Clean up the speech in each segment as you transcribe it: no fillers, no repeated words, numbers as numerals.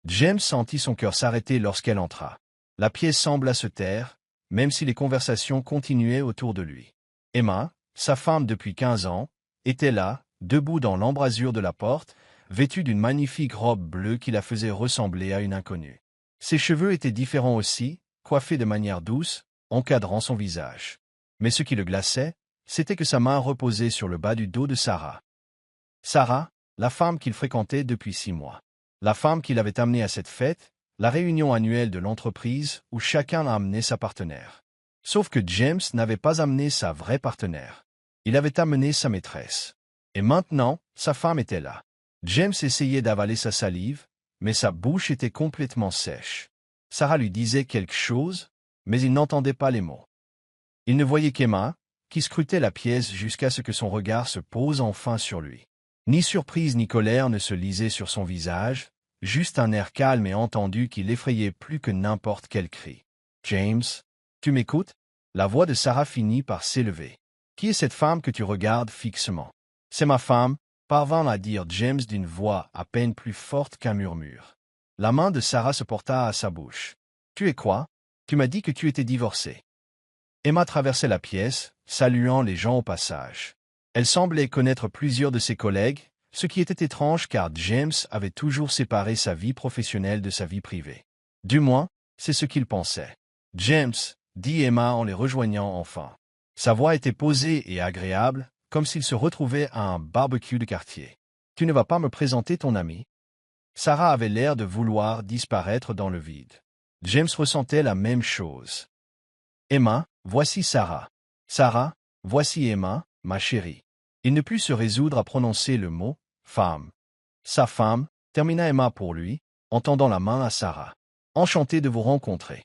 James sentit son cœur s'arrêter lorsqu'elle entra. La pièce sembla se taire, même si les conversations continuaient autour de lui. Emma, sa femme depuis 15 ans, était là, debout dans l'embrasure de la porte, vêtue d'une magnifique robe bleue qui la faisait ressembler à une inconnue. Ses cheveux étaient différents aussi, coiffés de manière douce, encadrant son visage. Mais ce qui le glaçait, c'était que sa main reposait sur le bas du dos de Sarah. Sarah, la femme qu'il fréquentait depuis 6 mois. La femme qui l'avait amené à cette fête, la réunion annuelle de l'entreprise où chacun a amené sa partenaire. Sauf que James n'avait pas amené sa vraie partenaire. Il avait amené sa maîtresse. Et maintenant, sa femme était là. James essayait d'avaler sa salive, mais sa bouche était complètement sèche. Sarah lui disait quelque chose, mais il n'entendait pas les mots. Il ne voyait qu'Emma, qui scrutait la pièce jusqu'à ce que son regard se pose enfin sur lui. Ni surprise ni colère ne se lisait sur son visage, juste un air calme et entendu qui l'effrayait plus que n'importe quel cri. « James, tu m'écoutes ?» La voix de Sarah finit par s'élever. « Qui est cette femme que tu regardes fixement ?»« C'est ma femme », parvint à dire James d'une voix à peine plus forte qu'un murmure. La main de Sarah se porta à sa bouche. « Tu es quoi ? Tu m'as dit que tu étais divorcé. » Emma traversait la pièce, saluant les gens au passage. Elle semblait connaître plusieurs de ses collègues, ce qui était étrange car James avait toujours séparé sa vie professionnelle de sa vie privée. Du moins, c'est ce qu'il pensait. « James », dit Emma en les rejoignant enfin. Sa voix était posée et agréable, comme s'il se retrouvait à un barbecue de quartier. « Tu ne vas pas me présenter ton ami ?» Sarah avait l'air de vouloir disparaître dans le vide. James ressentait la même chose. « Emma, voici Sarah. Sarah, voici Emma, ma chérie. » Il ne put se résoudre à prononcer le mot « femme ». Sa femme, termina Emma pour lui, en tendant la main à Sarah. « Enchanté de vous rencontrer. »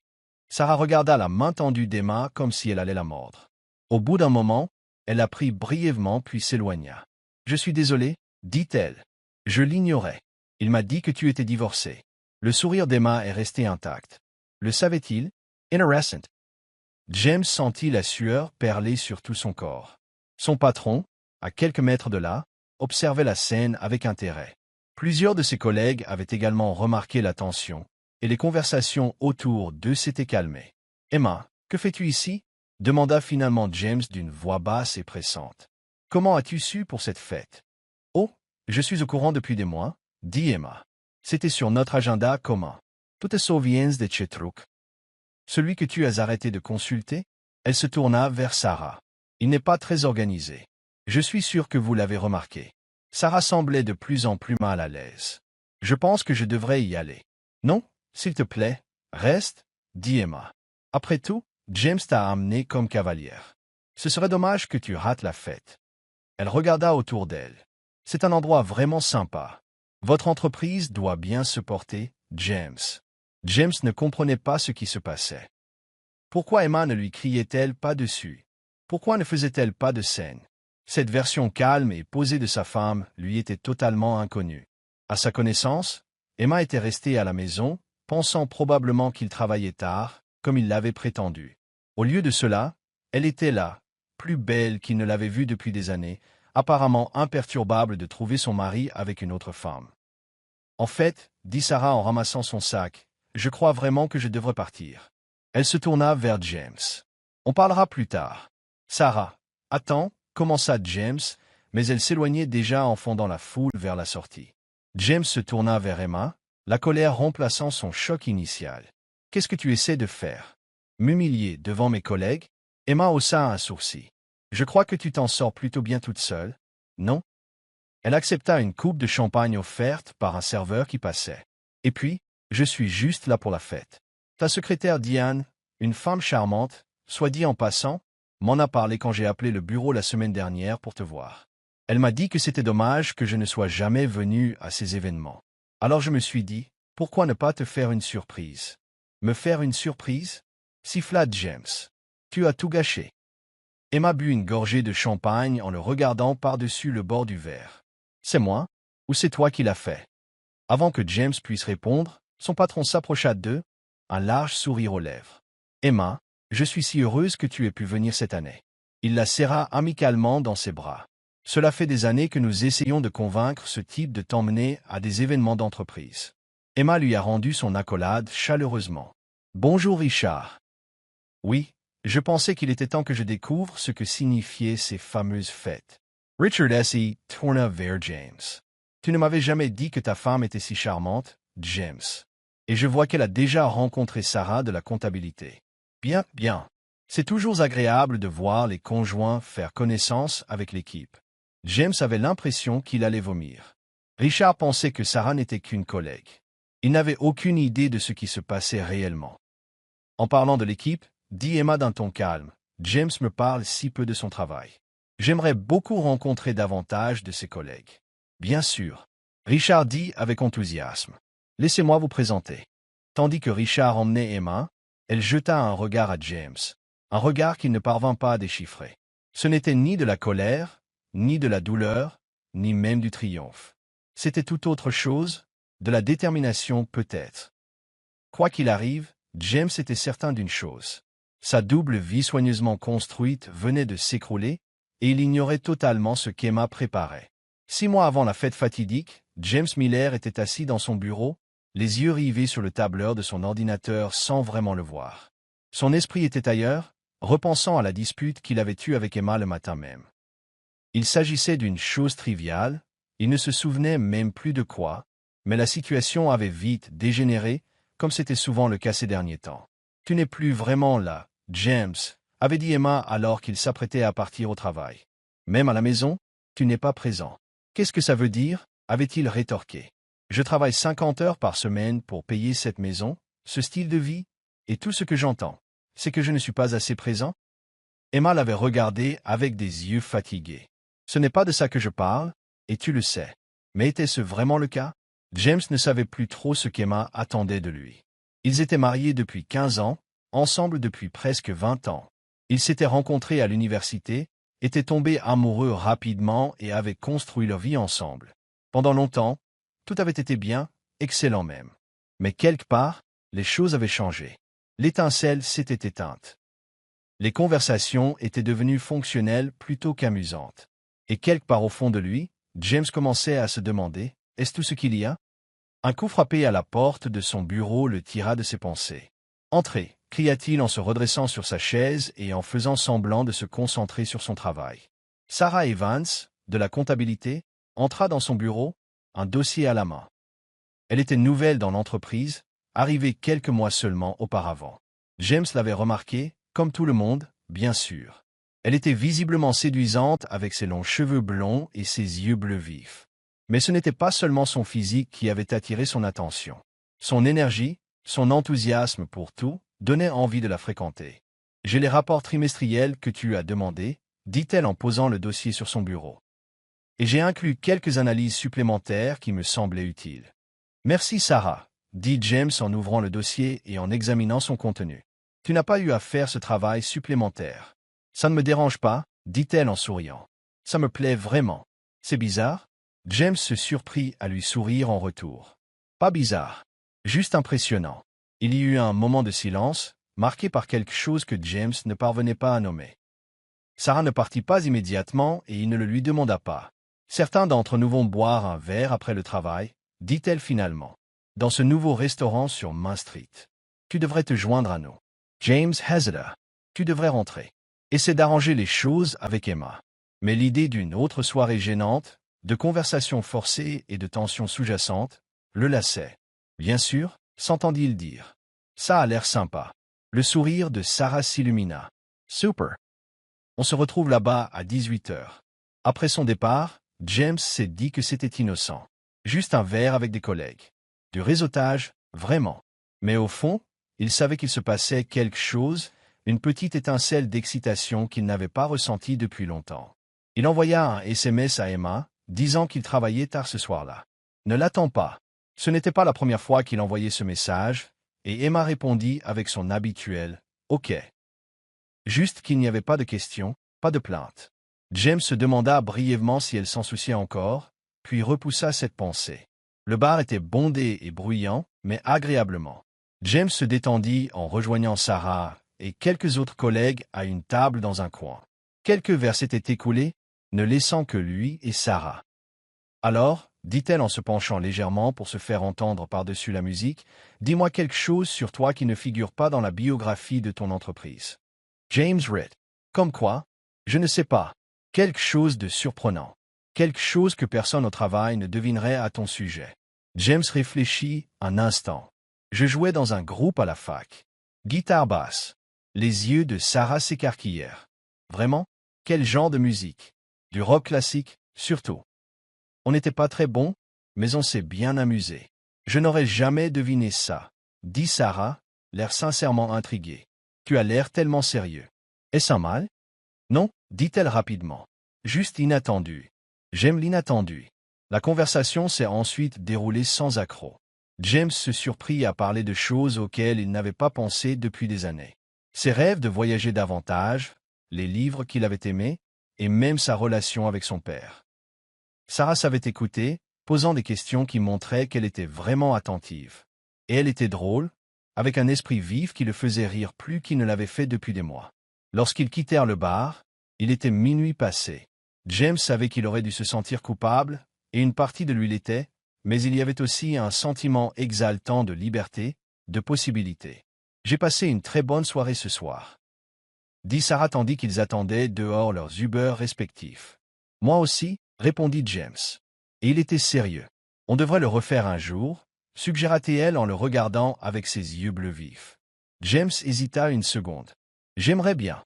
Sarah regarda la main tendue d'Emma comme si elle allait la mordre. Au bout d'un moment, elle la prit brièvement puis s'éloigna. « Je suis désolée, dit-elle. Je l'ignorais. Il m'a dit que tu étais divorcé. » Le sourire d'Emma est resté intact. Le savait-il? Intéressant. James sentit la sueur perler sur tout son corps. Son patron, à quelques mètres de là, observait la scène avec intérêt. Plusieurs de ses collègues avaient également remarqué la tension, et les conversations autour d'eux s'étaient calmées. « Emma, que fais-tu ici ?» demanda finalement James d'une voix basse et pressante. « Comment as-tu su pour cette fête ?»« Oh, je suis au courant depuis des mois, » dit Emma. « C'était sur notre agenda commun. Tu te souviens de ce truc? Celui que tu as arrêté de consulter ?» Elle se tourna vers Sarah. « Il n'est pas très organisé. Je suis sûr que vous l'avez remarqué. » Sarah semblait de plus en plus mal à l'aise. « Je pense que je devrais y aller. »« Non, s'il te plaît, reste, » dit Emma. « Après tout, James t'a amené comme cavalière. Ce serait dommage que tu rates la fête. » Elle regarda autour d'elle. « C'est un endroit vraiment sympa. Votre entreprise doit bien se porter, James. » James ne comprenait pas ce qui se passait. Pourquoi Emma ne lui criait-elle pas dessus? Pourquoi ne faisait-elle pas de scène? Cette version calme et posée de sa femme lui était totalement inconnue. À sa connaissance, Emma était restée à la maison, pensant probablement qu'il travaillait tard, comme il l'avait prétendu. Au lieu de cela, elle était là, plus belle qu'il ne l'avait vue depuis des années, apparemment imperturbable de trouver son mari avec une autre femme. « En fait, » dit Sarah en ramassant son sac, « je crois vraiment que je devrais partir. » Elle se tourna vers James. « On parlera plus tard. »« Sarah, attends, » commença James, mais elle s'éloignait déjà en fondant la foule vers la sortie. James se tourna vers Emma, la colère remplaçant son choc initial. « Qu'est-ce que tu essaies de faire? M'humilier devant mes collègues ?» Emma haussa un sourcil. « Je crois que tu t'en sors plutôt bien toute seule, non ?» Elle accepta une coupe de champagne offerte par un serveur qui passait. « Et puis, je suis juste là pour la fête. Ta secrétaire Diane, une femme charmante, soit dit en passant, m'en a parlé quand j'ai appelé le bureau la semaine dernière pour te voir. Elle m'a dit que c'était dommage que je ne sois jamais venu à ces événements. Alors je me suis dit, pourquoi ne pas te faire une surprise? » « Me faire une surprise ?» siffla James. « Tu as tout gâché. » Emma but une gorgée de champagne en le regardant par-dessus le bord du verre. « C'est moi, ou c'est toi qui l'as fait ?» Avant que James puisse répondre, son patron s'approcha d'eux, un large sourire aux lèvres. « Emma, je suis si heureuse que tu aies pu venir cette année. » Il la serra amicalement dans ses bras. « Cela fait des années que nous essayons de convaincre ce type de t'emmener à des événements d'entreprise. » Emma lui a rendu son accolade chaleureusement. « Bonjour Richard. » « Oui, je pensais qu'il était temps que je découvre ce que signifiaient ces fameuses fêtes. » Richard S.E. tourna vers James. « Tu ne m'avais jamais dit que ta femme était si charmante, James. Et je vois qu'elle a déjà rencontré Sarah de la comptabilité. » « Bien, bien. C'est toujours agréable de voir les conjoints faire connaissance avec l'équipe. » James avait l'impression qu'il allait vomir. Richard pensait que Sarah n'était qu'une collègue. Il n'avait aucune idée de ce qui se passait réellement. « En parlant de l'équipe, dit Emma d'un ton calme, James me parle si peu de son travail. J'aimerais beaucoup rencontrer davantage de ses collègues. » « Bien sûr. » Richard dit avec enthousiasme. « Laissez-moi vous présenter. » Tandis que Richard emmenait Emma, elle jeta un regard à James, un regard qu'il ne parvint pas à déchiffrer. Ce n'était ni de la colère, ni de la douleur, ni même du triomphe. C'était tout autre chose, de la détermination peut-être. Quoi qu'il arrive, James était certain d'une chose. Sa double vie soigneusement construite venait de s'écrouler, et il ignorait totalement ce qu'Emma préparait. 6 mois avant la fête fatidique, James Miller était assis dans son bureau, les yeux rivés sur le tableur de son ordinateur sans vraiment le voir. Son esprit était ailleurs, repensant à la dispute qu'il avait eue avec Emma le matin même. Il s'agissait d'une chose triviale, il ne se souvenait même plus de quoi, mais la situation avait vite dégénéré, comme c'était souvent le cas ces derniers temps. « Tu n'es plus vraiment là, James, » avait dit Emma alors qu'il s'apprêtait à partir au travail. « Même à la maison, tu n'es pas présent. »« Qu'est-ce que ça veut dire ?» avait-il rétorqué. « Je travaille 50 heures par semaine pour payer cette maison, ce style de vie, et tout ce que j'entends, c'est que je ne suis pas assez présent. » Emma l'avait regardé avec des yeux fatigués. « Ce n'est pas de ça que je parle, et tu le sais. » Mais était-ce vraiment le cas? James ne savait plus trop ce qu'Emma attendait de lui. Ils étaient mariés depuis 15 ans, ensemble depuis presque 20 ans. Ils s'étaient rencontrés à l'université, étaient tombés amoureux rapidement et avaient construit leur vie ensemble. Pendant longtemps, tout avait été bien, excellent même. Mais quelque part, les choses avaient changé. L'étincelle s'était éteinte. Les conversations étaient devenues fonctionnelles plutôt qu'amusantes. Et quelque part au fond de lui, James commençait à se demander, est-ce tout ce qu'il y a? Un coup frappé à la porte de son bureau le tira de ses pensées. « Entrez » cria-t-il en se redressant sur sa chaise et en faisant semblant de se concentrer sur son travail. Sarah Evans, de la comptabilité, entra dans son bureau, un dossier à la main. Elle était nouvelle dans l'entreprise, arrivée quelques mois seulement auparavant. James l'avait remarqué, comme tout le monde, bien sûr. Elle était visiblement séduisante avec ses longs cheveux blonds et ses yeux bleus vifs. Mais ce n'était pas seulement son physique qui avait attiré son attention. Son énergie, son enthousiasme pour tout, donnaient envie de la fréquenter. « J'ai les rapports trimestriels que tu as demandés, » dit-elle en posant le dossier sur son bureau. « Et j'ai inclus quelques analyses supplémentaires qui me semblaient utiles. »« Merci Sarah, » dit James en ouvrant le dossier et en examinant son contenu. « Tu n'as pas eu à faire ce travail supplémentaire. »« Ça ne me dérange pas, » dit-elle en souriant. « Ça me plaît vraiment. C'est bizarre ?» James se surprit à lui sourire en retour. « Pas bizarre. Juste impressionnant. » Il y eut un moment de silence, marqué par quelque chose que James ne parvenait pas à nommer. Sarah ne partit pas immédiatement et il ne le lui demanda pas. « Certains d'entre nous vont boire un verre après le travail, » dit-elle finalement, « dans ce nouveau restaurant sur Main Street. Tu devrais te joindre à nous. » James hésita. « Tu devrais rentrer. » Essaie d'arranger les choses avec Emma. Mais l'idée d'une autre soirée gênante, de conversations forcées et de tensions sous-jacentes, le lassait. « Bien sûr, » s'entendit-il dire. « Ça a l'air sympa. » Le sourire de Sarah s'illumina. « Super. On se retrouve là-bas à 18 heures. » Après son départ, James s'est dit que c'était innocent. Juste un verre avec des collègues. Du réseautage, vraiment. Mais au fond, il savait qu'il se passait quelque chose, une petite étincelle d'excitation qu'il n'avait pas ressentie depuis longtemps. Il envoya un SMS à Emma, disant qu'il travaillait tard ce soir-là. « Ne l'attends pas. » Ce n'était pas la première fois qu'il envoyait ce message, et Emma répondit avec son habituel « OK ». Juste qu'il n'y avait pas de question, pas de plainte. James se demanda brièvement si elle s'en souciait encore, puis repoussa cette pensée. Le bar était bondé et bruyant, mais agréablement. James se détendit en rejoignant Sarah et quelques autres collègues à une table dans un coin. Quelques verres s'étaient écoulés, ne laissant que lui et Sarah. Alors, dit-elle en se penchant légèrement pour se faire entendre par-dessus la musique. Dis-moi quelque chose sur toi qui ne figure pas dans la biographie de ton entreprise. James Ritt. Comme quoi? Je ne sais pas. Quelque chose de surprenant. Quelque chose que personne au travail ne devinerait à ton sujet. James réfléchit un instant. Je jouais dans un groupe à la fac. Guitare basse. Les yeux de Sarah s'écarquillèrent. Vraiment? Quel genre de musique? Du rock classique, surtout. On n'était pas très bon, mais on s'est bien amusé. Je n'aurais jamais deviné ça, dit Sarah, l'air sincèrement intriguée. Tu as l'air tellement sérieux. Est-ce un mal? Non, dit-elle rapidement. Juste inattendu. J'aime l'inattendu. La conversation s'est ensuite déroulée sans accroc. James se surprit à parler de choses auxquelles il n'avait pas pensé depuis des années. Ses rêves de voyager davantage, les livres qu'il avait aimés, et même sa relation avec son père. Sarah savait écouter, posant des questions qui montraient qu'elle était vraiment attentive. Et elle était drôle, avec un esprit vif qui le faisait rire plus qu'il ne l'avait fait depuis des mois. Lorsqu'ils quittèrent le bar, il était minuit passé. James savait qu'il aurait dû se sentir coupable, et une partie de lui l'était, mais il y avait aussi un sentiment exaltant de liberté, de possibilité. J'ai passé une très bonne soirée ce soir, dit Sarah tandis qu'ils attendaient dehors leurs Uber respectifs. Moi aussi, répondit James. Et il était sérieux. On devrait le refaire un jour, suggéra-t-elle en le regardant avec ses yeux bleus vifs. James hésita une seconde. J'aimerais bien.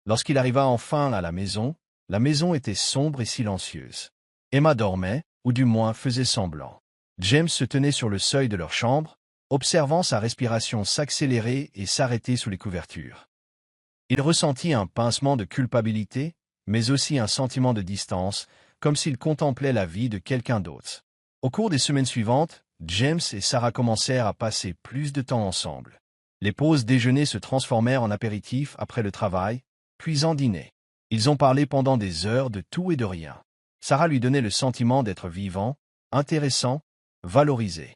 Lorsqu'il arriva enfin à la maison était sombre et silencieuse. Emma dormait, ou du moins faisait semblant. James se tenait sur le seuil de leur chambre, observant sa respiration s'accélérer et s'arrêter sous les couvertures. Il ressentit un pincement de culpabilité, mais aussi un sentiment de distance, comme s'il contemplait la vie de quelqu'un d'autre. Au cours des semaines suivantes, James et Sarah commencèrent à passer plus de temps ensemble. Les pauses déjeuner se transformèrent en apéritifs après le travail, puis en dîner. Ils ont parlé pendant des heures de tout et de rien. Sarah lui donnait le sentiment d'être vivant, intéressant, valorisé.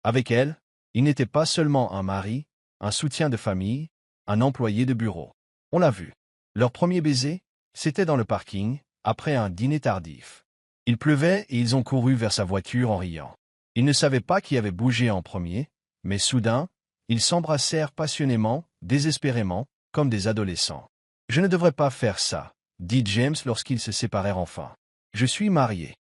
Avec elle, il n'était pas seulement un mari, un soutien de famille, un employé de bureau. On l'a vu. Leur premier baiser, c'était dans le parking, après un dîner tardif. Il pleuvait et ils ont couru vers sa voiture en riant. Ils ne savaient pas qui avait bougé en premier, mais soudain, ils s'embrassèrent passionnément, désespérément, comme des adolescents. « Je ne devrais pas faire ça, » dit James lorsqu'ils se séparèrent enfin. « Je suis marié. »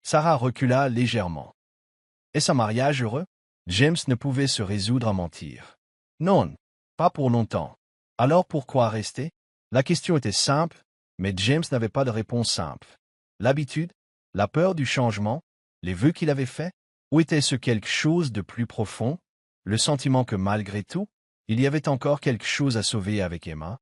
Sarah recula légèrement. « Est-ce un mariage heureux? » James ne pouvait se résoudre à mentir. « Non, pas pour longtemps. » Alors pourquoi rester? La question était simple, mais James n'avait pas de réponse simple. L'habitude? La peur du changement? Les vœux qu'il avait faits? Ou était-ce quelque chose de plus profond? Le sentiment que malgré tout, il y avait encore quelque chose à sauver avec Emma?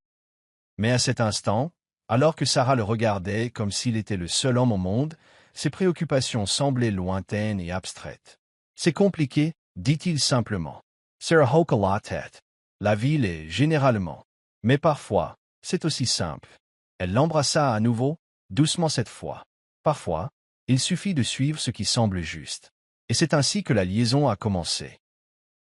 Mais à cet instant, alors que Sarah le regardait comme s'il était le seul homme au monde, ses préoccupations semblaient lointaines et abstraites. « C'est compliqué, » dit-il simplement. Sarah hocha la tête. La vie l'est généralement. Mais parfois, c'est aussi simple. Elle l'embrassa à nouveau, doucement cette fois. Parfois, il suffit de suivre ce qui semble juste. Et c'est ainsi que la liaison a commencé.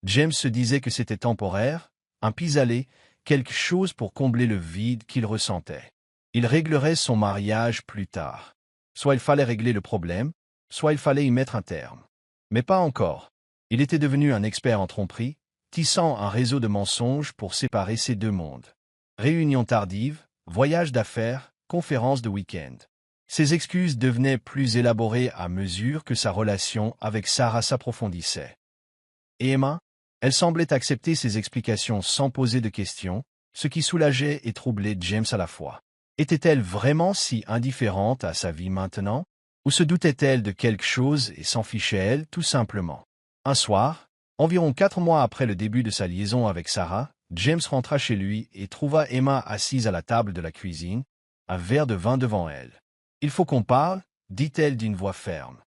James se disait que c'était temporaire, un pis-aller, quelque chose pour combler le vide qu'il ressentait. Il réglerait son mariage plus tard. Soit il fallait régler le problème, soit il fallait y mettre un terme. Mais pas encore. Il était devenu un expert en tromperie, tissant un réseau de mensonges pour séparer ces deux mondes. Réunions tardives, voyages d'affaires, conférences de week-end. Ses excuses devenaient plus élaborées à mesure que sa relation avec Sarah s'approfondissait. Et Emma? Elle semblait accepter ses explications sans poser de questions, ce qui soulageait et troublait James à la fois. Était-elle vraiment si indifférente à sa vie maintenant? Ou se doutait-elle de quelque chose et s'en fichait elle, tout simplement? Un soir, environ 4 mois après le début de sa liaison avec Sarah, James rentra chez lui et trouva Emma assise à la table de la cuisine, un verre de vin devant elle. « Il faut qu'on parle, » dit-elle d'une voix ferme.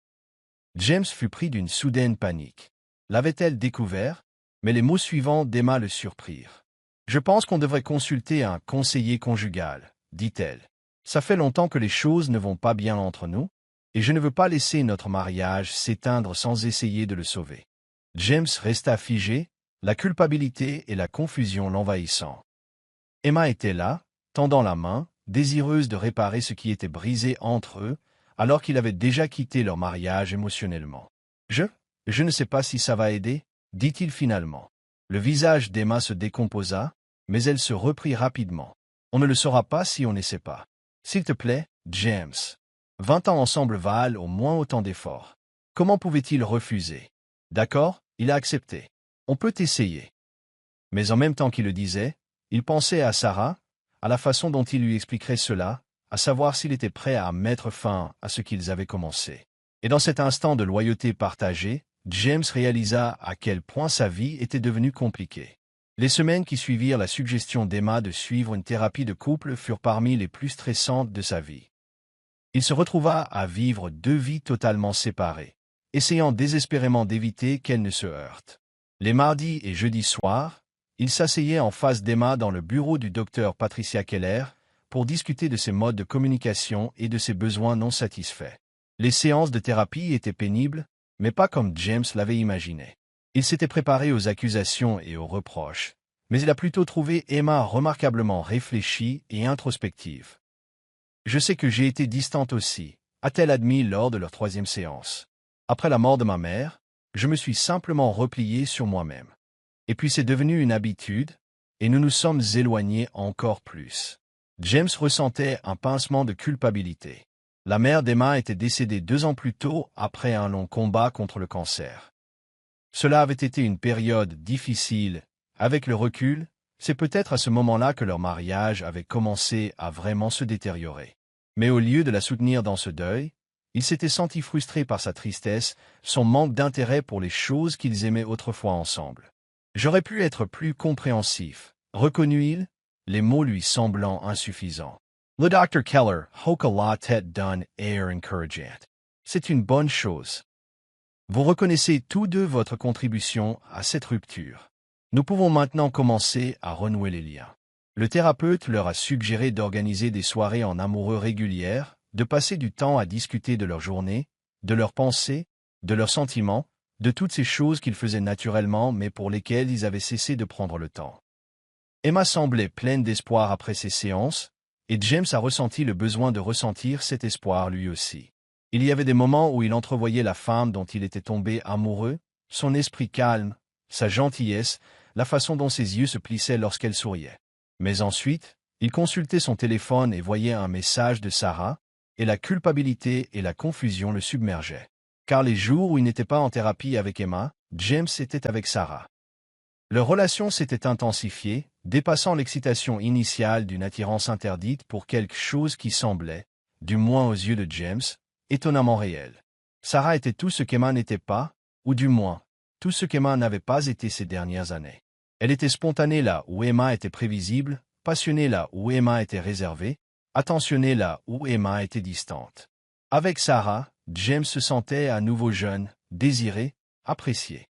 James fut pris d'une soudaine panique. L'avait-elle découvert? Mais les mots suivants d'Emma le surprirent. « Je pense qu'on devrait consulter un conseiller conjugal, » dit-elle. « Ça fait longtemps que les choses ne vont pas bien entre nous, et je ne veux pas laisser notre mariage s'éteindre sans essayer de le sauver. » James resta figé, la culpabilité et la confusion l'envahissant. Emma était là, tendant la main, désireuse de réparer ce qui était brisé entre eux, alors qu'il avait déjà quitté leur mariage émotionnellement. Je ne sais pas si ça va aider, dit-il finalement. Le visage d'Emma se décomposa, mais elle se reprit rapidement. On ne le saura pas si on n'essaie pas. S'il te plaît, James. 20 ans ensemble valent au moins autant d'efforts. Comment pouvait-il refuser? D'accord, il a accepté. On peut essayer. Mais en même temps qu'il le disait, il pensait à Sarah, à la façon dont il lui expliquerait cela, à savoir s'il était prêt à mettre fin à ce qu'ils avaient commencé. Et dans cet instant de loyauté partagée, James réalisa à quel point sa vie était devenue compliquée. Les semaines qui suivirent la suggestion d'Emma de suivre une thérapie de couple furent parmi les plus stressantes de sa vie. Il se retrouva à vivre 2 vies totalement séparées, essayant désespérément d'éviter qu'elles ne se heurtent. Les mardis et jeudis soirs, il s'asseyait en face d'Emma dans le bureau du docteur Patricia Keller pour discuter de ses modes de communication et de ses besoins non satisfaits. Les séances de thérapie étaient pénibles, mais pas comme James l'avait imaginé. Il s'était préparé aux accusations et aux reproches, mais il a plutôt trouvé Emma remarquablement réfléchie et introspective. Je sais que j'ai été distante aussi, a-t-elle admis lors de leur 3e séance. Après la mort de ma mère, je me suis simplement replié sur moi-même. Et puis c'est devenu une habitude, et nous nous sommes éloignés encore plus. James ressentait un pincement de culpabilité. La mère d'Emma était décédée 2 ans plus tôt après un long combat contre le cancer. Cela avait été une période difficile. Avec le recul, c'est peut-être à ce moment-là que leur mariage avait commencé à vraiment se détériorer. Mais au lieu de la soutenir dans ce deuil, il s'était senti frustré par sa tristesse, son manque d'intérêt pour les choses qu'ils aimaient autrefois ensemble. J'aurais pu être plus compréhensif, reconnut-il, les mots lui semblant insuffisants. Le Dr. Keller hocha la tête d'un air encourageant. C'est une bonne chose. Vous reconnaissez tous deux votre contribution à cette rupture. Nous pouvons maintenant commencer à renouer les liens. Le thérapeute leur a suggéré d'organiser des soirées en amoureux régulières, de passer du temps à discuter de leur journée, de leurs pensées, de leurs sentiments, de toutes ces choses qu'ils faisaient naturellement mais pour lesquelles ils avaient cessé de prendre le temps. Emma semblait pleine d'espoir après ces séances, et James a ressenti le besoin de ressentir cet espoir lui aussi. Il y avait des moments où il entrevoyait la femme dont il était tombé amoureux, son esprit calme, sa gentillesse, la façon dont ses yeux se plissaient lorsqu'elle souriait. Mais ensuite, il consultait son téléphone et voyait un message de Sarah, et la culpabilité et la confusion le submergeaient. Car les jours où il n'était pas en thérapie avec Emma, James était avec Sarah. Leur relation s'était intensifiée, dépassant l'excitation initiale d'une attirance interdite pour quelque chose qui semblait, du moins aux yeux de James, étonnamment réel. Sarah était tout ce qu'Emma n'était pas, ou du moins, tout ce qu'Emma n'avait pas été ces dernières années. Elle était spontanée là où Emma était prévisible, passionnée là où Emma était réservée, attentionnée là où Emma était distante. Avec Sarah, James se sentait à nouveau jeune, désiré, apprécié.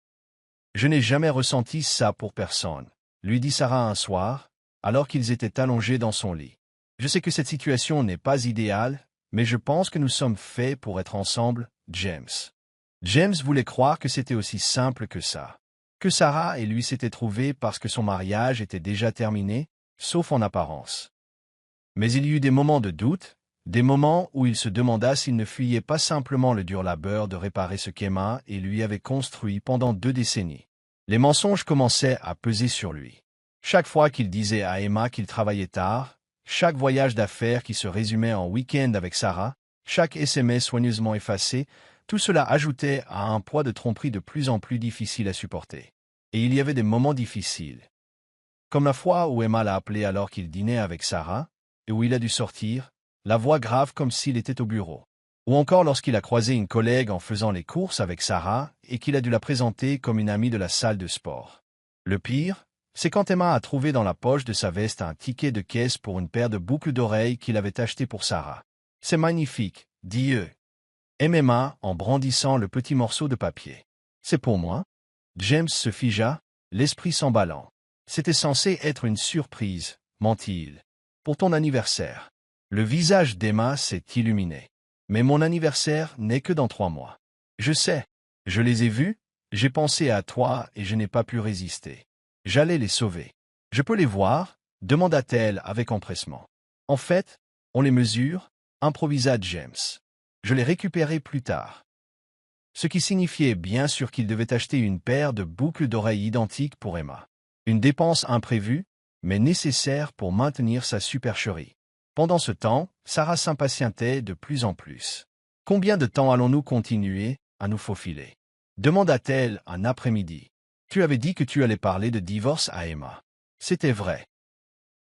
« Je n'ai jamais ressenti ça pour personne », lui dit Sarah un soir, alors qu'ils étaient allongés dans son lit. « Je sais que cette situation n'est pas idéale, mais je pense que nous sommes faits pour être ensemble, James. » James voulait croire que c'était aussi simple que ça. Que Sarah et lui s'étaient trouvés parce que son mariage était déjà terminé, sauf en apparence. Mais il y eut des moments de doute, des moments où il se demanda s'il ne fuyait pas simplement le dur labeur de réparer ce qu'Emma et lui avait construit pendant 2 décennies. Les mensonges commençaient à peser sur lui. Chaque fois qu'il disait à Emma qu'il travaillait tard, chaque voyage d'affaires qui se résumait en week-end avec Sarah, chaque SMS soigneusement effacé, tout cela ajoutait à un poids de tromperie de plus en plus difficile à supporter. Et il y avait des moments difficiles. Comme la fois où Emma l'a appelé alors qu'il dînait avec Sarah, et où il a dû sortir, la voix grave comme s'il était au bureau. Ou encore lorsqu'il a croisé une collègue en faisant les courses avec Sarah et qu'il a dû la présenter comme une amie de la salle de sport. Le pire, c'est quand Emma a trouvé dans la poche de sa veste un ticket de caisse pour une paire de boucles d'oreilles qu'il avait acheté pour Sarah. « C'est magnifique, dit-il. » Emma en brandissant le petit morceau de papier. « C'est pour moi ?» James se figea, l'esprit s'emballant. « C'était censé être une surprise, mentit-il. Pour ton anniversaire. » Le visage d'Emma s'est illuminé. « Mais mon anniversaire n'est que dans 3 mois. »« Je sais. Je les ai vus, j'ai pensé à toi et je n'ai pas pu résister. J'allais les sauver. »« Je peux les voir ?» demanda-t-elle avec empressement. « En fait, on les mesure ?» improvisa James. Je les récupérerai plus tard. Ce qui signifiait bien sûr qu'il devait acheter une paire de boucles d'oreilles identiques pour Emma. Une dépense imprévue, mais nécessaire pour maintenir sa supercherie. Pendant ce temps, Sarah s'impatientait de plus en plus. « Combien de temps allons-nous continuer à nous faufiler » demanda-t-elle un après-midi. « Tu avais dit que tu allais parler de divorce à Emma. » C'était vrai.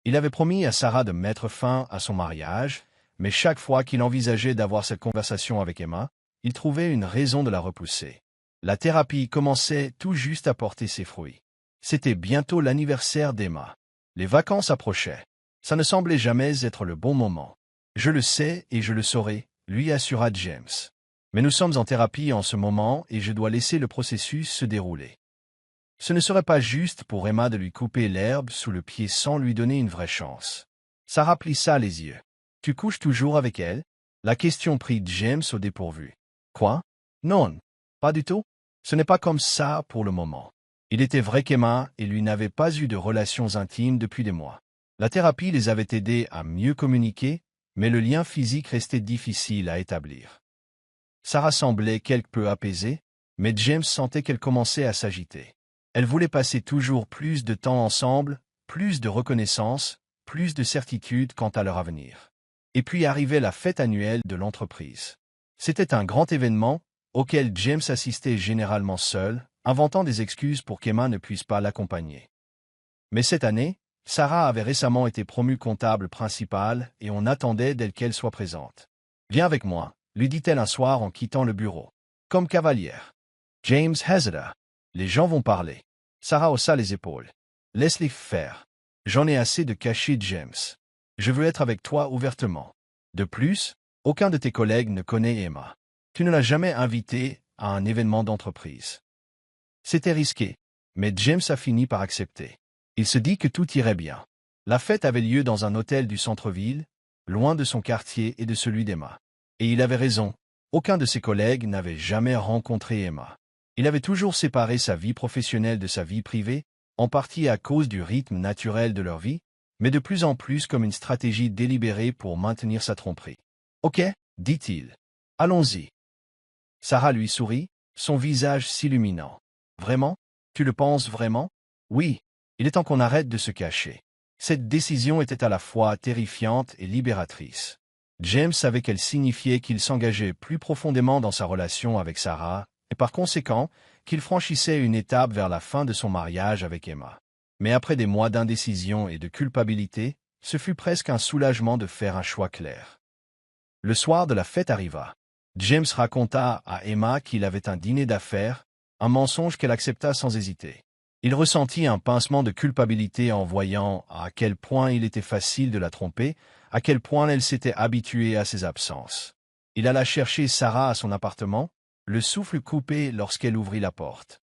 Il avait promis à Sarah de mettre fin à son mariage, mais chaque fois qu'il envisageait d'avoir cette conversation avec Emma, il trouvait une raison de la repousser. La thérapie commençait tout juste à porter ses fruits. C'était bientôt l'anniversaire d'Emma. Les vacances approchaient. Ça ne semblait jamais être le bon moment. « Je le sais et je le saurai », lui assura James. « Mais nous sommes en thérapie en ce moment et je dois laisser le processus se dérouler. Ce ne serait pas juste pour Emma de lui couper l'herbe sous le pied sans lui donner une vraie chance. » Sarah plissa les yeux. « Tu couches toujours avec elle ?» La question prit James au dépourvu. « Quoi? Non, pas du tout. Ce n'est pas comme ça pour le moment. » Il était vrai qu'Emma et lui n'avaient pas eu de relations intimes depuis des mois. La thérapie les avait aidés à mieux communiquer, mais le lien physique restait difficile à établir. Sarah semblait quelque peu apaisée, mais James sentait qu'elle commençait à s'agiter. Elle voulait passer toujours plus de temps ensemble, plus de reconnaissance, plus de certitude quant à leur avenir. Et puis arrivait la fête annuelle de l'entreprise. C'était un grand événement, auquel James assistait généralement seul, inventant des excuses pour qu'Emma ne puisse pas l'accompagner. Mais cette année, Sarah avait récemment été promue comptable principale et on attendait d'elle qu'elle soit présente. « Viens avec moi », lui dit-elle un soir en quittant le bureau. Comme cavalière. James hésita. « Les gens vont parler. » Sarah haussa les épaules. « Laisse-les faire. J'en ai assez de cacher James. Je veux être avec toi ouvertement. De plus, aucun de tes collègues ne connaît Emma. Tu ne l'as jamais invitée à un événement d'entreprise. » C'était risqué, mais James a fini par accepter. Il se dit que tout irait bien. La fête avait lieu dans un hôtel du centre-ville, loin de son quartier et de celui d'Emma. Et il avait raison, aucun de ses collègues n'avait jamais rencontré Emma. Il avait toujours séparé sa vie professionnelle de sa vie privée, en partie à cause du rythme naturel de leur vie, mais de plus en plus comme une stratégie délibérée pour maintenir sa tromperie. « Ok, » dit-il. « Allons-y. » Sarah lui sourit, son visage s'illuminant. « Vraiment? Tu le penses vraiment? » « Oui. Il est temps qu'on arrête de se cacher. » Cette décision était à la fois terrifiante et libératrice. James savait qu'elle signifiait qu'il s'engageait plus profondément dans sa relation avec Sarah, et par conséquent, qu'il franchissait une étape vers la fin de son mariage avec Emma. Mais après des mois d'indécision et de culpabilité, ce fut presque un soulagement de faire un choix clair. Le soir de la fête arriva. James raconta à Emma qu'il avait un dîner d'affaires, un mensonge qu'elle accepta sans hésiter. Il ressentit un pincement de culpabilité en voyant à quel point il était facile de la tromper, à quel point elle s'était habituée à ses absences. Il alla chercher Sarah à son appartement, le souffle coupé lorsqu'elle ouvrit la porte.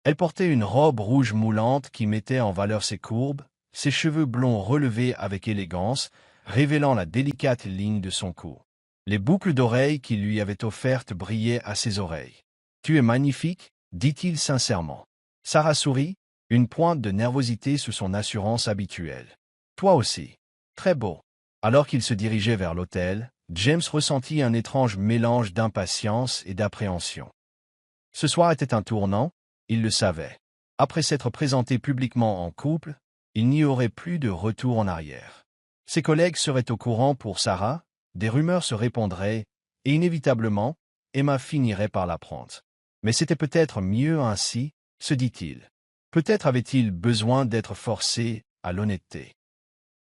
Elle portait une robe rouge moulante qui mettait en valeur ses courbes, ses cheveux blonds relevés avec élégance, révélant la délicate ligne de son cou. Les boucles d'oreilles qu'il lui avait offertes brillaient à ses oreilles. « Tu es magnifique » dit-il sincèrement. Sarah sourit, une pointe de nervosité sous son assurance habituelle. « Toi aussi. Très beau. » Alors qu'il se dirigeait vers l'hôtel, James ressentit un étrange mélange d'impatience et d'appréhension. Ce soir était un tournant, il le savait. Après s'être présenté publiquement en couple, il n'y aurait plus de retour en arrière. Ses collègues seraient au courant pour Sarah, des rumeurs se répandraient, et inévitablement, Emma finirait par l'apprendre. Mais c'était peut-être mieux ainsi, se dit-il. Peut-être avait-il besoin d'être forcé à l'honnêteté.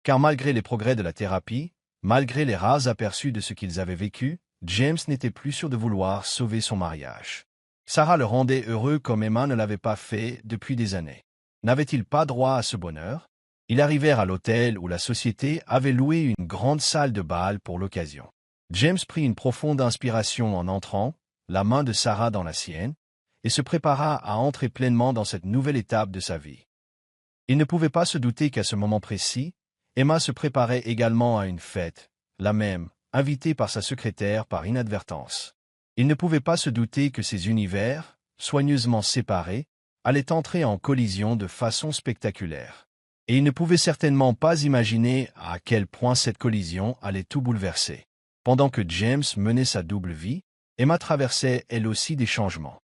Car malgré les progrès de la thérapie, malgré les rares aperçus de ce qu'ils avaient vécu, James n'était plus sûr de vouloir sauver son mariage. Sarah le rendait heureux comme Emma ne l'avait pas fait depuis des années. N'avait-il pas droit à ce bonheur? Ils arrivèrent à l'hôtel où la société avait loué une grande salle de bal pour l'occasion. James prit une profonde inspiration en entrant, la main de Sarah dans la sienne, et se prépara à entrer pleinement dans cette nouvelle étape de sa vie. Il ne pouvait pas se douter qu'à ce moment précis, Emma se préparait également à une fête, la même, invitée par sa secrétaire par inadvertance. Il ne pouvait pas se douter que ces univers, soigneusement séparés, allaient entrer en collision de façon spectaculaire. Et il ne pouvait certainement pas imaginer à quel point cette collision allait tout bouleverser. Pendant que James menait sa double vie, Emma traversait elle aussi des changements.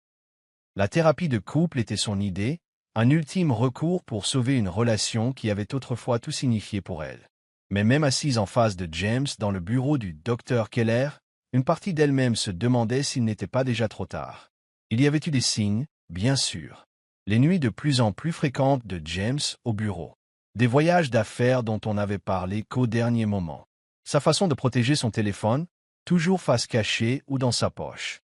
La thérapie de couple était son idée, un ultime recours pour sauver une relation qui avait autrefois tout signifié pour elle. Mais même assise en face de James dans le bureau du docteur Keller, une partie d'elle-même se demandait s'il n'était pas déjà trop tard. Il y avait eu des signes, bien sûr. Les nuits de plus en plus fréquentes de James au bureau. Des voyages d'affaires dont on n'avait parlé qu'au dernier moment. Sa façon de protéger son téléphone, toujours face cachée ou dans sa poche.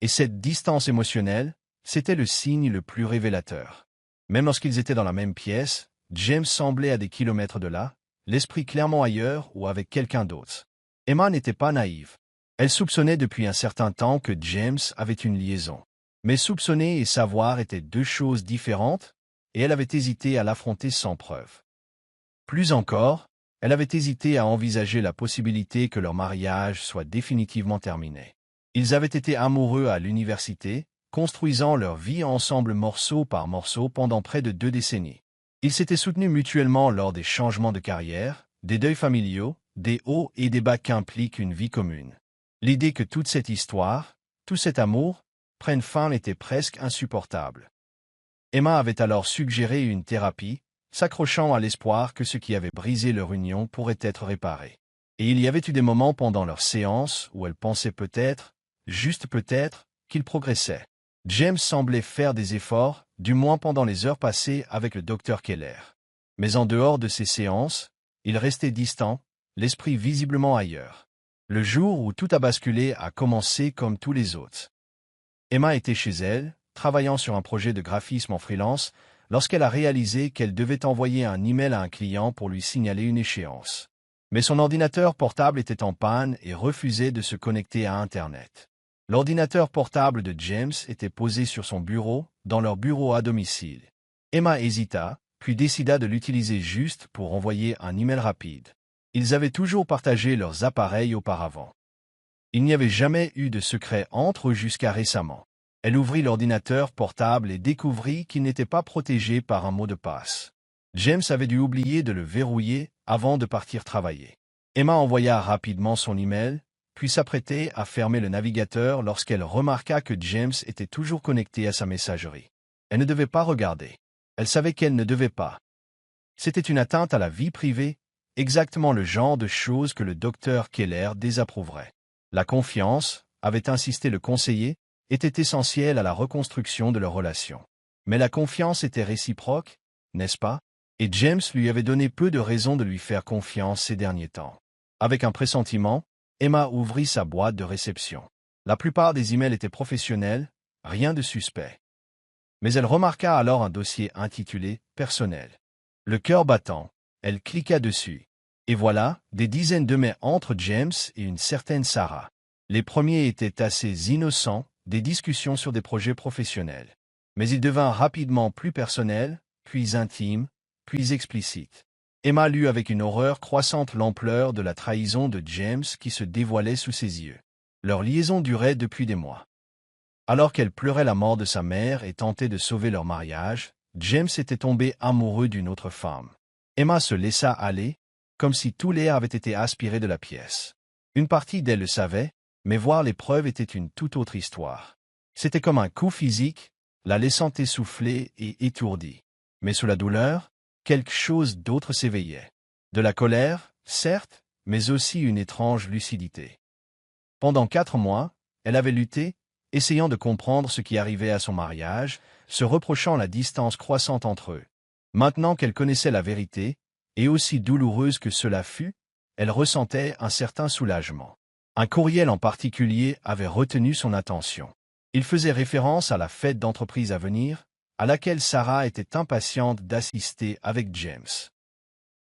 Et cette distance émotionnelle, c'était le signe le plus révélateur. Même lorsqu'ils étaient dans la même pièce, James semblait à des kilomètres de là, l'esprit clairement ailleurs ou avec quelqu'un d'autre. Emma n'était pas naïve. Elle soupçonnait depuis un certain temps que James avait une liaison. Mais soupçonner et savoir étaient deux choses différentes, et elle avait hésité à l'affronter sans preuve. Plus encore, elle avait hésité à envisager la possibilité que leur mariage soit définitivement terminé. Ils avaient été amoureux à l'université, construisant leur vie ensemble morceau par morceau pendant près de 2 décennies. Ils s'étaient soutenus mutuellement lors des changements de carrière, des deuils familiaux, des hauts et des bas qu'implique une vie commune. L'idée que toute cette histoire, tout cet amour, prenne fin était presque insupportable. Emma avait alors suggéré une thérapie, s'accrochant à l'espoir que ce qui avait brisé leur union pourrait être réparé. Et il y avait eu des moments pendant leur séance où elle pensait peut-être, juste peut-être, qu'ils progressaient. James semblait faire des efforts, du moins pendant les heures passées avec le docteur Keller. Mais en dehors de ces séances, il restait distant, l'esprit visiblement ailleurs. Le jour où tout a basculé a commencé comme tous les autres. Emma était chez elle, travaillant sur un projet de graphisme en freelance, lorsqu'elle a réalisé qu'elle devait envoyer un email à un client pour lui signaler une échéance. Mais son ordinateur portable était en panne et refusait de se connecter à Internet. L'ordinateur portable de James était posé sur son bureau, dans leur bureau à domicile. Emma hésita, puis décida de l'utiliser juste pour envoyer un email rapide. Ils avaient toujours partagé leurs appareils auparavant. Il n'y avait jamais eu de secret entre eux jusqu'à récemment. Elle ouvrit l'ordinateur portable et découvrit qu'il n'était pas protégé par un mot de passe. James avait dû oublier de le verrouiller avant de partir travailler. Emma envoya rapidement son email, puis s'apprêtait à fermer le navigateur lorsqu'elle remarqua que James était toujours connecté à sa messagerie. Elle ne devait pas regarder. Elle savait qu'elle ne devait pas. C'était une atteinte à la vie privée, exactement le genre de choses que le docteur Keller désapprouverait. La confiance, avait insisté le conseiller, était essentielle à la reconstruction de leur relation. Mais la confiance était réciproque, n'est-ce pas? Et James lui avait donné peu de raisons de lui faire confiance ces derniers temps. Avec un pressentiment, Emma ouvrit sa boîte de réception. La plupart des emails étaient professionnels, rien de suspect. Mais elle remarqua alors un dossier intitulé « Personnel ». Le cœur battant, elle cliqua dessus. Et voilà, des dizaines de mails entre James et une certaine Sarah. Les premiers étaient assez innocents, des discussions sur des projets professionnels. Mais ils devinrent rapidement plus personnels, puis intimes, puis explicites. Emma lut avec une horreur croissante l'ampleur de la trahison de James qui se dévoilait sous ses yeux. Leur liaison durait depuis des mois. Alors qu'elle pleurait la mort de sa mère et tentait de sauver leur mariage, James était tombé amoureux d'une autre femme. Emma se laissa aller, comme si tout l'air avait été aspiré de la pièce. Une partie d'elle le savait, mais voir les preuves était une toute autre histoire. C'était comme un coup physique, la laissant essoufflée et étourdie. Mais sous la douleur, quelque chose d'autre s'éveillait. De la colère, certes, mais aussi une étrange lucidité. Pendant 4 mois, elle avait lutté, essayant de comprendre ce qui arrivait à son mariage, se reprochant la distance croissante entre eux. Maintenant qu'elle connaissait la vérité, et aussi douloureuse que cela fut, elle ressentait un certain soulagement. Un courriel en particulier avait retenu son attention. Il faisait référence à la fête d'entreprise à venir, à laquelle Sarah était impatiente d'assister avec James.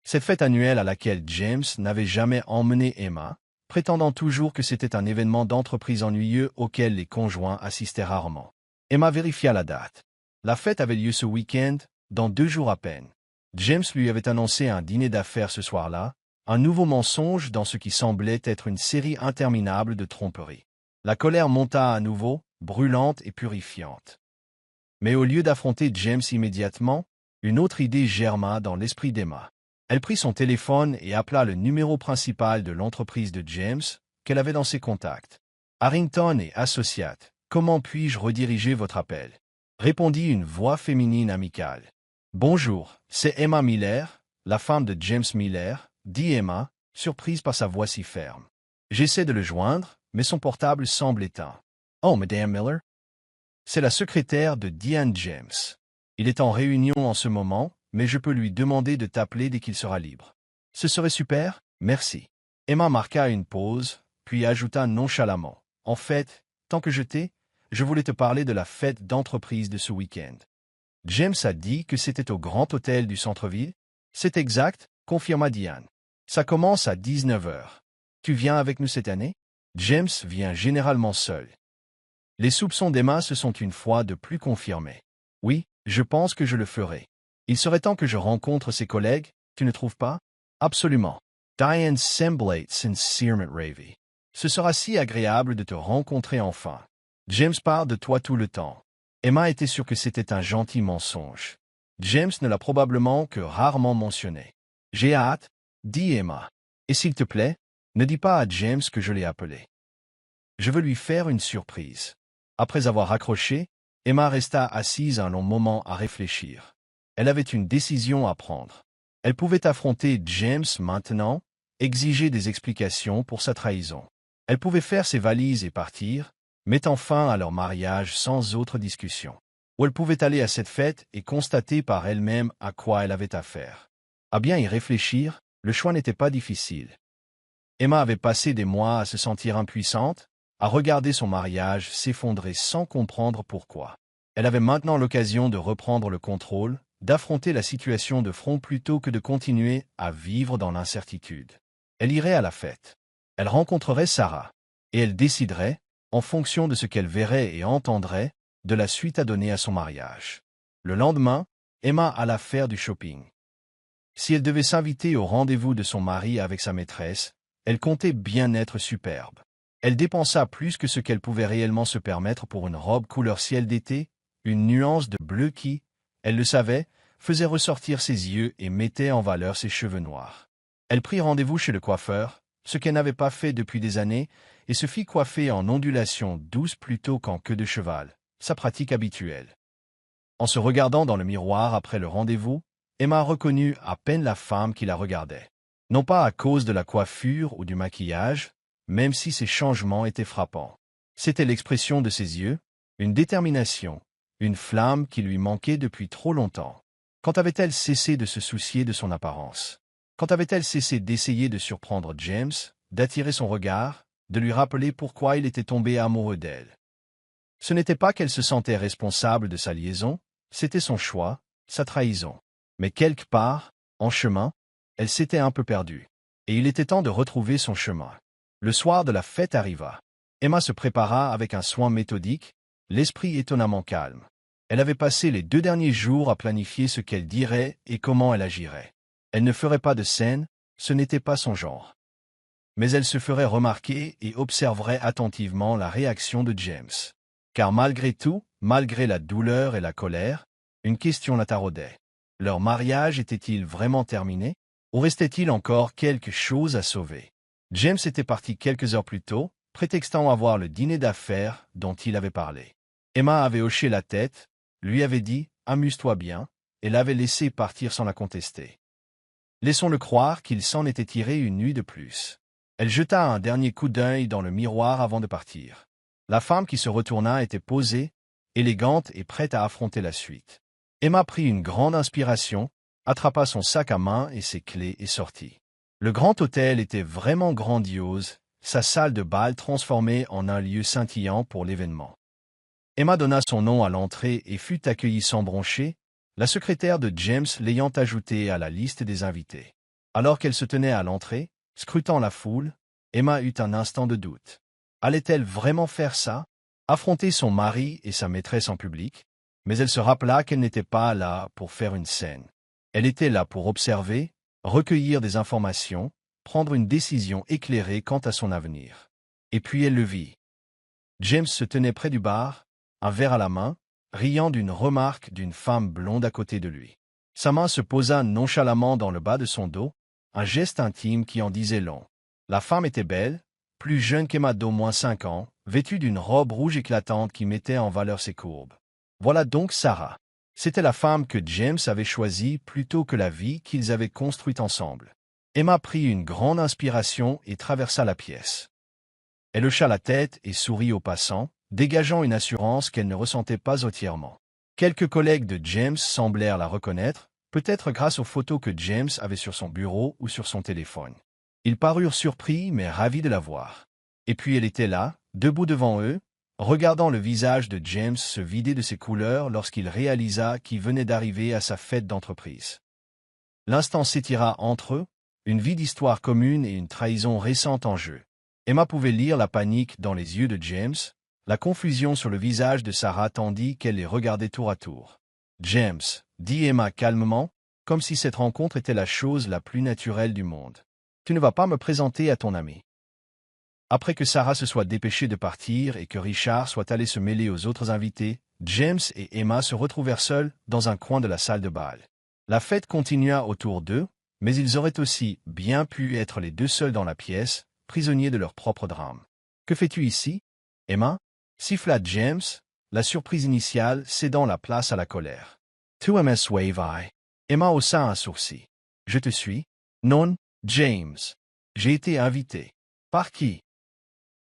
Cette fête annuelle à laquelle James n'avait jamais emmené Emma, prétendant toujours que c'était un événement d'entreprise ennuyeux auquel les conjoints assistaient rarement. Emma vérifia la date. La fête avait lieu ce week-end, dans 2 jours à peine. James lui avait annoncé un dîner d'affaires ce soir-là, un nouveau mensonge dans ce qui semblait être une série interminable de tromperies. La colère monta à nouveau, brûlante et purifiante. Mais au lieu d'affronter James immédiatement, une autre idée germa dans l'esprit d'Emma. Elle prit son téléphone et appela le numéro principal de l'entreprise de James, qu'elle avait dans ses contacts. Harrington et Associates, comment puis-je rediriger votre appel? Répondit une voix féminine amicale. Bonjour, c'est Emma Miller, la femme de James Miller, dit Emma, surprise par sa voix si ferme. J'essaie de le joindre, mais son portable semble éteint. Oh, Madame Miller? C'est la secrétaire de Diane James. Il est en réunion en ce moment, mais je peux lui demander de t'appeler dès qu'il sera libre. Ce serait super, merci. Emma marqua une pause, puis ajouta nonchalamment. En fait, tant que je voulais te parler de la fête d'entreprise de ce week-end. James a dit que c'était au Grand Hôtel du centre-ville? C'est exact, confirma Diane. Ça commence à 19 heures. Tu viens avec nous cette année? James vient généralement seul. Les soupçons d'Emma se sont une fois de plus confirmés. Oui, je pense que je le ferai. Il serait temps que je rencontre ses collègues, tu ne trouves pas? Absolument. Diane semblait sincèrement ravie. Ce sera si agréable de te rencontrer enfin. James parle de toi tout le temps. Emma était sûre que c'était un gentil mensonge. James ne l'a probablement que rarement mentionné. J'ai hâte, dit Emma. Et s'il te plaît, ne dis pas à James que je l'ai appelé. Je veux lui faire une surprise. Après avoir raccroché, Emma resta assise un long moment à réfléchir. Elle avait une décision à prendre. Elle pouvait affronter James maintenant, exiger des explications pour sa trahison. Elle pouvait faire ses valises et partir, mettant fin à leur mariage sans autre discussion. Ou elle pouvait aller à cette fête et constater par elle-même à quoi elle avait affaire. À bien y réfléchir, le choix n'était pas difficile. Emma avait passé des mois à se sentir impuissante, à regarder son mariage s'effondrer sans comprendre pourquoi. Elle avait maintenant l'occasion de reprendre le contrôle, d'affronter la situation de front plutôt que de continuer à vivre dans l'incertitude. Elle irait à la fête. Elle rencontrerait Sarah. Et elle déciderait, en fonction de ce qu'elle verrait et entendrait, de la suite à donner à son mariage. Le lendemain, Emma alla faire du shopping. Si elle devait s'inviter au rendez-vous de son mari avec sa maîtresse, elle comptait bien être superbe. Elle dépensa plus que ce qu'elle pouvait réellement se permettre pour une robe couleur ciel d'été, une nuance de bleu qui, elle le savait, faisait ressortir ses yeux et mettait en valeur ses cheveux noirs. Elle prit rendez-vous chez le coiffeur, ce qu'elle n'avait pas fait depuis des années, et se fit coiffer en ondulation douce plutôt qu'en queue de cheval, sa pratique habituelle. En se regardant dans le miroir après le rendez-vous, Emma reconnut à peine la femme qui la regardait. Non pas à cause de la coiffure ou du maquillage, même si ces changements étaient frappants. C'était l'expression de ses yeux, une détermination, une flamme qui lui manquait depuis trop longtemps. Quand avait-elle cessé de se soucier de son apparence? Quand avait-elle cessé d'essayer de surprendre James, d'attirer son regard, de lui rappeler pourquoi il était tombé amoureux d'elle? Ce n'était pas qu'elle se sentait responsable de sa liaison, c'était son choix, sa trahison. Mais quelque part, en chemin, elle s'était un peu perdue. Et il était temps de retrouver son chemin. Le soir de la fête arriva. Emma se prépara avec un soin méthodique, l'esprit étonnamment calme. Elle avait passé les 2 derniers jours à planifier ce qu'elle dirait et comment elle agirait. Elle ne ferait pas de scène, ce n'était pas son genre. Mais elle se ferait remarquer et observerait attentivement la réaction de James. Car malgré tout, malgré la douleur et la colère, une question la taraudait. Leur mariage était-il vraiment terminé? Ou restait-il encore quelque chose à sauver? James était parti quelques heures plus tôt, prétextant avoir le dîner d'affaires dont il avait parlé. Emma avait hoché la tête, lui avait dit « Amuse-toi bien » et l'avait laissé partir sans la contester. Laissons-le croire qu'il s'en était tiré une nuit de plus. Elle jeta un dernier coup d'œil dans le miroir avant de partir. La femme qui se retourna était posée, élégante et prête à affronter la suite. Emma prit une grande inspiration, attrapa son sac à main et ses clés et sortit. Le grand hôtel était vraiment grandiose, sa salle de bal transformée en un lieu scintillant pour l'événement. Emma donna son nom à l'entrée et fut accueillie sans broncher, la secrétaire de James l'ayant ajoutée à la liste des invités. Alors qu'elle se tenait à l'entrée, scrutant la foule, Emma eut un instant de doute. Allait-elle vraiment faire ça? Affronter son mari et sa maîtresse en public? Mais elle se rappela qu'elle n'était pas là pour faire une scène. Elle était là pour observer, recueillir des informations, prendre une décision éclairée quant à son avenir. Et puis elle le vit. James se tenait près du bar, un verre à la main, riant d'une remarque d'une femme blonde à côté de lui. Sa main se posa nonchalamment dans le bas de son dos, un geste intime qui en disait long. La femme était belle, plus jeune qu'Emma d'au moins 5 ans, vêtue d'une robe rouge éclatante qui mettait en valeur ses courbes. Voilà donc Sarah. C'était la femme que James avait choisie plutôt que la vie qu'ils avaient construite ensemble. Emma prit une grande inspiration et traversa la pièce. Elle hocha la tête et sourit aux passants, dégageant une assurance qu'elle ne ressentait pas entièrement. Quelques collègues de James semblèrent la reconnaître, peut-être grâce aux photos que James avait sur son bureau ou sur son téléphone. Ils parurent surpris mais ravis de la voir. Et puis elle était là, debout devant eux, regardant le visage de James se vider de ses couleurs lorsqu'il réalisa qu'il venait d'arriver à sa fête d'entreprise. L'instant s'étira entre eux, une vie d'histoire commune et une trahison récente en jeu. Emma pouvait lire la panique dans les yeux de James, la confusion sur le visage de Sarah tandis qu'elle les regardait tour à tour. « James », dit Emma calmement, comme si cette rencontre était la chose la plus naturelle du monde. « Tu ne vas pas me présenter à ton ami. » Après que Sarah se soit dépêchée de partir et que Richard soit allé se mêler aux autres invités, James et Emma se retrouvèrent seuls dans un coin de la salle de bal. La fête continua autour d'eux, mais ils auraient aussi bien pu être les deux seuls dans la pièce, prisonniers de leur propre drame. « Que fais-tu ici, Emma » siffla James, la surprise initiale cédant la place à la colère. « Tu aimes Wave. Emma haussa un sourcil. « Je te suis. »« Non, James. J'ai été invité. »« Par qui ?»«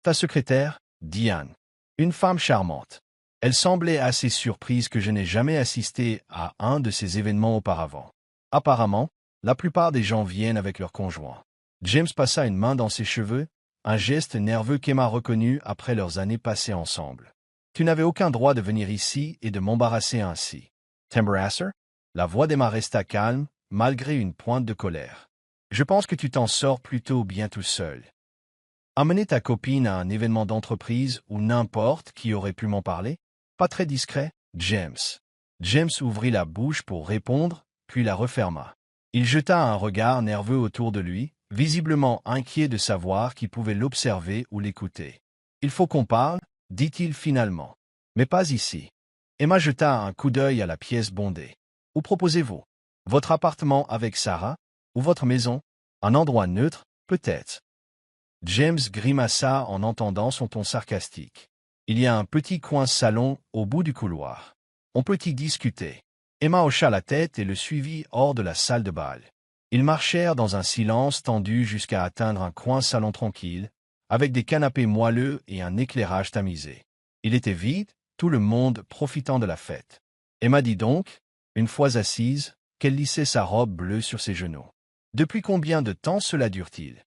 Ta secrétaire, Diane. Une femme charmante. Elle semblait assez surprise que je n'ai jamais assisté à un de ces événements auparavant. Apparemment, la plupart des gens viennent avec leurs conjoints. » James passa une main dans ses cheveux, un geste nerveux qu'Emma reconnut après leurs années passées ensemble. « Tu n'avais aucun droit de venir ici et de m'embarrasser ainsi. »« T'embarrasser » La voix d'Emma resta calme, malgré une pointe de colère. « Je pense que tu t'en sors plutôt bien tout seul. Amener ta copine à un événement d'entreprise ou n'importe qui aurait pu m'en parler? Pas très discret, James. » James ouvrit la bouche pour répondre, puis la referma. Il jeta un regard nerveux autour de lui, visiblement inquiet de savoir qui pouvait l'observer ou l'écouter. « Il faut qu'on parle, » dit-il finalement. « Mais pas ici. » Emma jeta un coup d'œil à la pièce bondée. « Où proposez-vous? Votre appartement avec Sarah? Ou votre maison? Un endroit neutre, peut-être. » James grimaça en entendant son ton sarcastique. « Il y a un petit coin salon au bout du couloir. On peut y discuter. » Emma hocha la tête et le suivit hors de la salle de bal. Ils marchèrent dans un silence tendu jusqu'à atteindre un coin salon tranquille, avec des canapés moelleux et un éclairage tamisé. Il était vide, tout le monde profitant de la fête. Emma dit donc, une fois assise, qu'elle lissait sa robe bleue sur ses genoux. « Depuis combien de temps cela dure-t-il »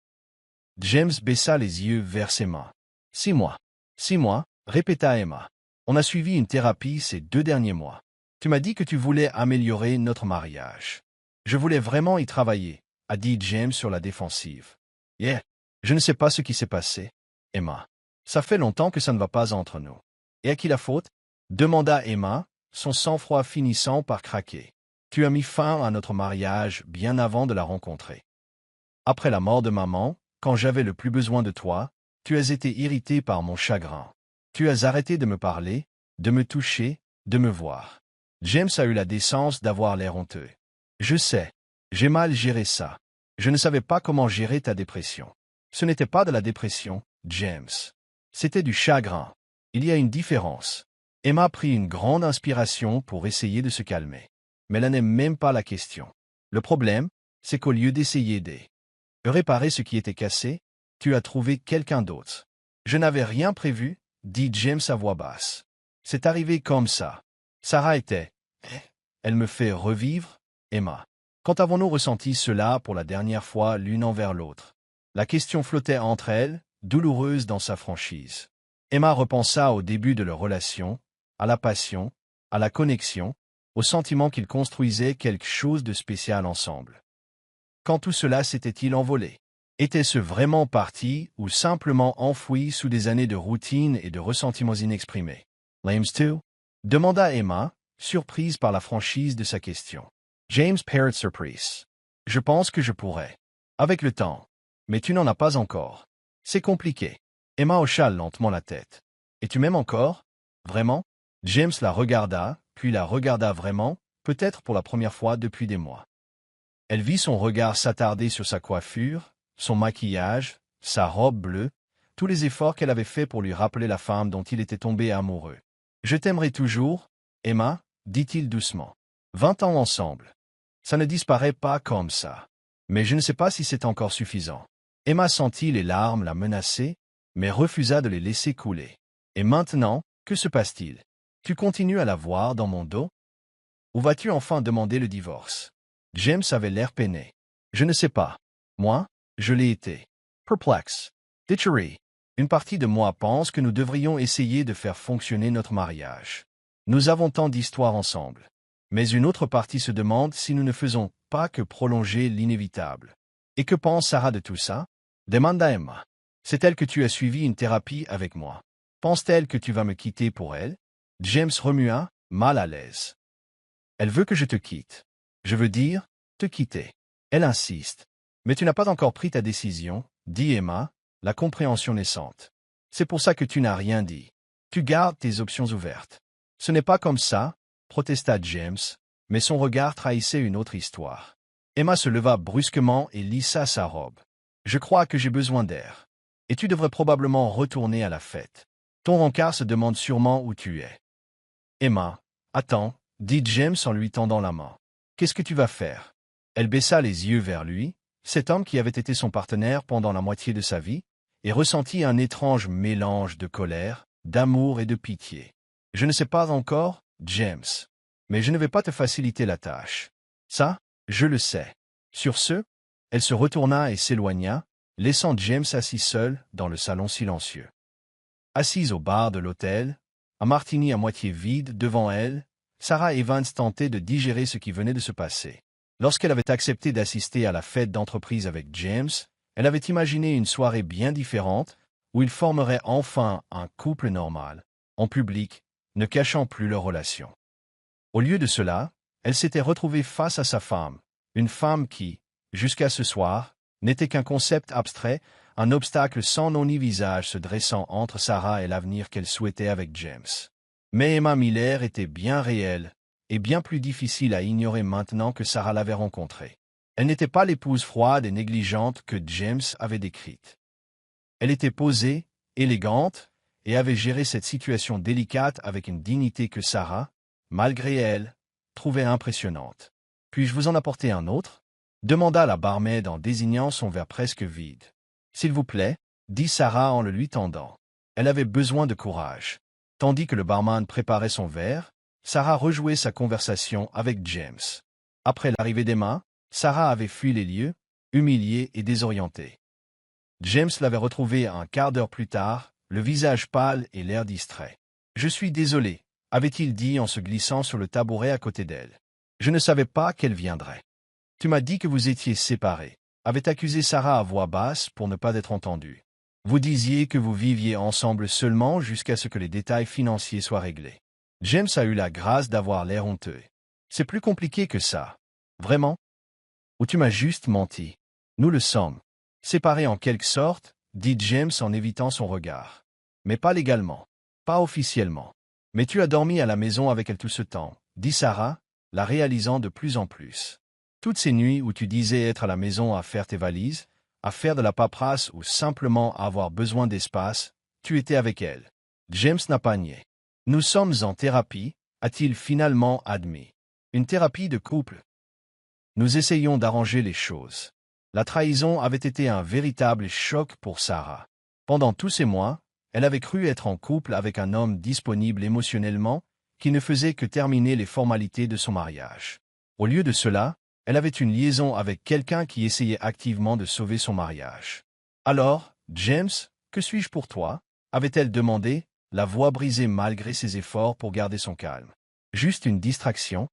James baissa les yeux vers ses mains. « 6 mois. »« 6 mois, » répéta Emma. « On a suivi une thérapie ces 2 derniers mois. Tu m'as dit que tu voulais améliorer notre mariage. »« Je voulais vraiment y travailler, » a dit James sur la défensive. « Yeah, je ne sais pas ce qui s'est passé, Emma. Ça fait longtemps que ça ne va pas entre nous. »« Et à qui la faute ?» demanda Emma, son sang-froid finissant par craquer. « Tu as mis fin à notre mariage bien avant de la rencontrer. Après la mort de maman, quand j'avais le plus besoin de toi, tu as été irrité par mon chagrin. Tu as arrêté de me parler, de me toucher, de me voir. » James a eu la décence d'avoir l'air honteux. « Je sais, j'ai mal géré ça. Je ne savais pas comment gérer ta dépression. » Ce n'était pas de la dépression, James. C'était du chagrin. Il y a une différence. Emma prit une grande inspiration pour essayer de se calmer. Mais là n'est même pas la question. Le problème, c'est qu'au lieu d'essayer de réparer ce qui était cassé, tu as trouvé quelqu'un d'autre. Je n'avais rien prévu, dit James à voix basse. C'est arrivé comme ça. Sarah était. Elle me fait revivre, Emma. Quand avons-nous ressenti cela pour la dernière fois l'une envers l'autre? La question flottait entre elles, douloureuse dans sa franchise. Emma repensa au début de leur relation, à la passion, à la connexion, au sentiment qu'ils construisaient quelque chose de spécial ensemble. Quand tout cela s'était-il envolé? Était-ce vraiment parti ou simplement enfoui sous des années de routine et de ressentiments inexprimés? « L'aimes tu » demanda Emma, surprise par la franchise de sa question. James parut surprise. « Je pense que je pourrais. Avec le temps. Mais tu n'en as pas encore. C'est compliqué. » Emma hocha lentement la tête. « Et tu m'aimes encore? Vraiment ?» James la regarda, puis la regarda vraiment, peut-être pour la première fois depuis des mois. Elle vit son regard s'attarder sur sa coiffure, son maquillage, sa robe bleue, tous les efforts qu'elle avait faits pour lui rappeler la femme dont il était tombé amoureux. « Je t'aimerai toujours, Emma, dit-il doucement. 20 ans ensemble. Ça ne disparaît pas comme ça. Mais je ne sais pas si c'est encore suffisant. » Emma sentit les larmes la menacer, mais refusa de les laisser couler. « Et maintenant, que se passe-t-il? Tu continues à la voir dans mon dos? Ou vas-tu enfin demander le divorce? » James avait l'air peiné. « Je ne sais pas. Moi, je l'ai été. » Perplexe. Ditchery. Une partie de moi pense que nous devrions essayer de faire fonctionner notre mariage. Nous avons tant d'histoires ensemble. Mais une autre partie se demande si nous ne faisons pas que prolonger l'inévitable. Et que pense Sarah de tout ça? Demanda Emma. C'est elle que tu as suivi une thérapie avec moi. Pense-t-elle que tu vas me quitter pour elle? James remua, mal à l'aise. Elle veut que je te quitte. Je veux dire, te quitter. Elle insiste. Mais tu n'as pas encore pris ta décision, dit Emma, la compréhension naissante. C'est pour ça que tu n'as rien dit. Tu gardes tes options ouvertes. Ce n'est pas comme ça, protesta James, mais son regard trahissait une autre histoire. Emma se leva brusquement et lissa sa robe. Je crois que j'ai besoin d'air. Et tu devrais probablement retourner à la fête. Ton rencard se demande sûrement où tu es. Emma, attends, dit James en lui tendant la main. Qu'est-ce que tu vas faire? Elle baissa les yeux vers lui, cet homme qui avait été son partenaire pendant la moitié de sa vie, et ressentit un étrange mélange de colère, d'amour et de pitié. Je ne sais pas encore, James, mais je ne vais pas te faciliter la tâche. Ça, je le sais. Sur ce, elle se retourna et s'éloigna, laissant James assis seul dans le salon silencieux. Assise au bar de l'hôtel, un martini à moitié vide devant elle, Sarah Evans tentait de digérer ce qui venait de se passer. Lorsqu'elle avait accepté d'assister à la fête d'entreprise avec James, elle avait imaginé une soirée bien différente, où ils formeraient enfin un couple normal, en public, ne cachant plus leur relation. Au lieu de cela, elle s'était retrouvée face à sa femme, une femme qui, jusqu'à ce soir, n'était qu'un concept abstrait, un obstacle sans nom ni visage se dressant entre Sarah et l'avenir qu'elle souhaitait avec James. Mais Emma Miller était bien réelle, et bien plus difficile à ignorer maintenant que Sarah l'avait rencontrée. Elle n'était pas l'épouse froide et négligente que James avait décrite. Elle était posée, élégante, et avait géré cette situation délicate avec une dignité que Sarah, malgré elle, trouvait impressionnante. « Puis-je vous en apporter un autre ?» demanda la barmaid en désignant son verre presque vide. « S'il vous plaît, » dit Sarah en le lui tendant. Elle avait besoin de courage. Tandis que le barman préparait son verre, Sarah rejouait sa conversation avec James. Après l'arrivée d'Emma, Sarah avait fui les lieux, humiliée et désorientée. James l'avait retrouvée un quart d'heure plus tard, le visage pâle et l'air distrait. « Je suis désolé, » avait-il dit en se glissant sur le tabouret à côté d'elle. « Je ne savais pas qu'elle viendrait. »« Tu m'as dit que vous étiez séparés, » avait accusé Sarah à voix basse pour ne pas être entendue. « Vous disiez que vous viviez ensemble seulement jusqu'à ce que les détails financiers soient réglés. » James a eu la grâce d'avoir l'air honteux. « C'est plus compliqué que ça. Vraiment? Ou tu m'as juste menti? Nous le sommes. Séparés en quelque sorte, » dit James en évitant son regard. « Mais pas légalement. Pas officiellement. Mais tu as dormi à la maison avec elle tout ce temps, » dit Sarah, la réalisant de plus en plus. « Toutes ces nuits où tu disais être à la maison à faire tes valises, à faire de la paperasse ou simplement avoir besoin d'espace, tu étais avec elle. » James n'a pas nié. « Nous sommes en thérapie, » a-t-il finalement admis. « Une thérapie de couple. Nous essayons d'arranger les choses. » La trahison avait été un véritable choc pour Sarah. Pendant tous ces mois, elle avait cru être en couple avec un homme disponible émotionnellement, qui ne faisait que terminer les formalités de son mariage. Au lieu de cela, elle avait une liaison avec quelqu'un qui essayait activement de sauver son mariage. « Alors, James, que suis-je pour toi ?» avait-elle demandé, la voix brisée malgré ses efforts pour garder son calme. « Juste une distraction?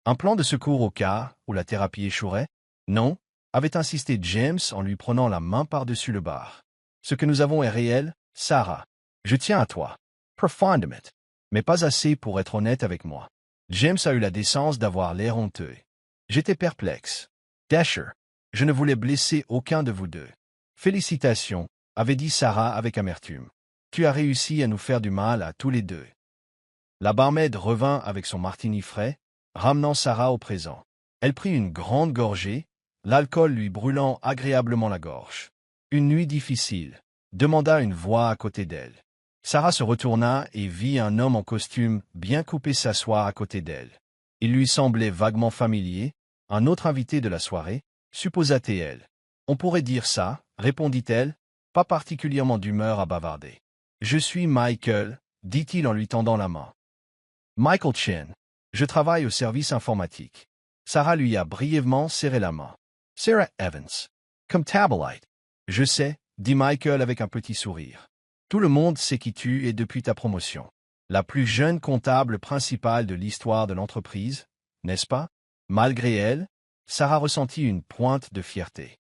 Un plan de secours au cas où la thérapie échouerait? Non, » avait insisté James en lui prenant la main par-dessus le bar. « Ce que nous avons est réel, Sarah. Je tiens à toi. Profondément. Mais pas assez pour être honnête avec moi. » James a eu la décence d'avoir l'air honteux. J'étais perplexe. « Dasher, je ne voulais blesser aucun de vous deux. »« Félicitations, » avait dit Sarah avec amertume. « Tu as réussi à nous faire du mal à tous les deux. » La barmaid revint avec son martini frais, ramenant Sarah au présent. Elle prit une grande gorgée, l'alcool lui brûlant agréablement la gorge. « Une nuit difficile. » demanda une voix à côté d'elle. Sarah se retourna et vit un homme en costume bien coupé s'asseoir à côté d'elle. Il lui semblait vaguement familier, un autre invité de la soirée, supposa-t-elle. On pourrait dire ça, répondit-elle, pas particulièrement d'humeur à bavarder. Je suis Michael, dit-il en lui tendant la main. Michael Chen. Je travaille au service informatique. Sarah lui a brièvement serré la main. Sarah Evans. Comme Tabalite. Je sais, dit Michael avec un petit sourire. Tout le monde sait qui tu es depuis ta promotion. La plus jeune comptable principale de l'histoire de l'entreprise, n'est-ce pas? Malgré elle, Sarah ressentit une pointe de fierté.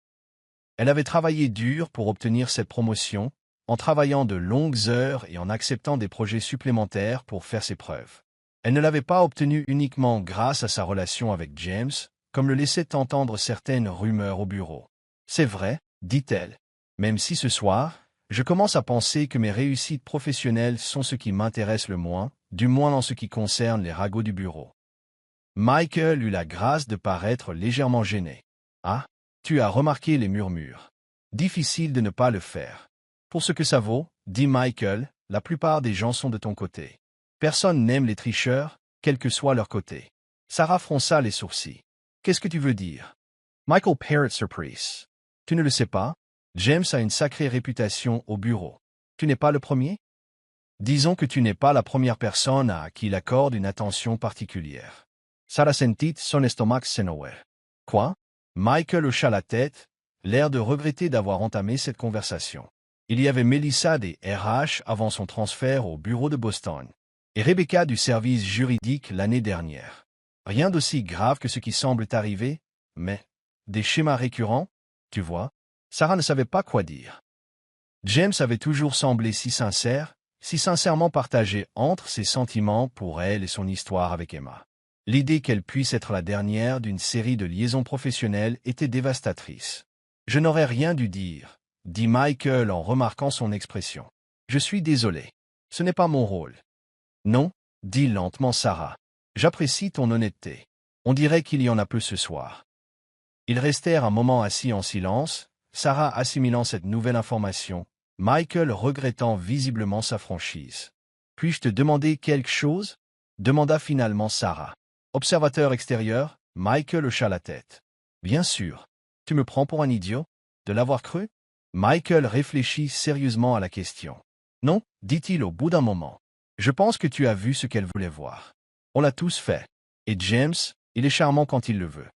Elle avait travaillé dur pour obtenir cette promotion, en travaillant de longues heures et en acceptant des projets supplémentaires pour faire ses preuves. Elle ne l'avait pas obtenue uniquement grâce à sa relation avec James, comme le laissaient entendre certaines rumeurs au bureau. C'est vrai, dit-elle, même si ce soir, je commence à penser que mes réussites professionnelles sont ce qui m'intéresse le moins, du moins en ce qui concerne les ragots du bureau. Michael eut la grâce de paraître légèrement gêné. Ah, tu as remarqué les murmures. Difficile de ne pas le faire. Pour ce que ça vaut, dit Michael, la plupart des gens sont de ton côté. Personne n'aime les tricheurs, quel que soit leur côté. Sarah fronça les sourcils. Qu'est-ce que tu veux dire? Michael parut surpris. Tu ne le sais pas? James a une sacrée réputation au bureau. Tu n'es pas le premier? Disons que tu n'es pas la première personne à qui il accorde une attention particulière. Sarah sentit son estomac se nouer. Quoi? Michael hocha la tête, l'air de regretter d'avoir entamé cette conversation. Il y avait Melissa des RH avant son transfert au bureau de Boston, et Rebecca du service juridique l'année dernière. Rien d'aussi grave que ce qui semble arriver, mais des schémas récurrents, tu vois. Sarah ne savait pas quoi dire. James avait toujours semblé si sincère, si sincèrement partagé entre ses sentiments pour elle et son histoire avec Emma. L'idée qu'elle puisse être la dernière d'une série de liaisons professionnelles était dévastatrice. Je n'aurais rien dû dire, dit Michael en remarquant son expression. Je suis désolé. Ce n'est pas mon rôle. Non, dit lentement Sarah. J'apprécie ton honnêteté. On dirait qu'il y en a peu ce soir. Ils restèrent un moment assis en silence, Sarah assimilant cette nouvelle information, Michael regrettant visiblement sa franchise. Puis-je te demander quelque chose? Demanda finalement Sarah. Observateur extérieur, Michael hocha la tête. Bien sûr. Tu me prends pour un idiot? De l'avoir cru? Michael réfléchit sérieusement à la question. Non, dit-il au bout d'un moment. Je pense que tu as vu ce qu'elle voulait voir. On l'a tous fait. Et James, il est charmant quand il le veut.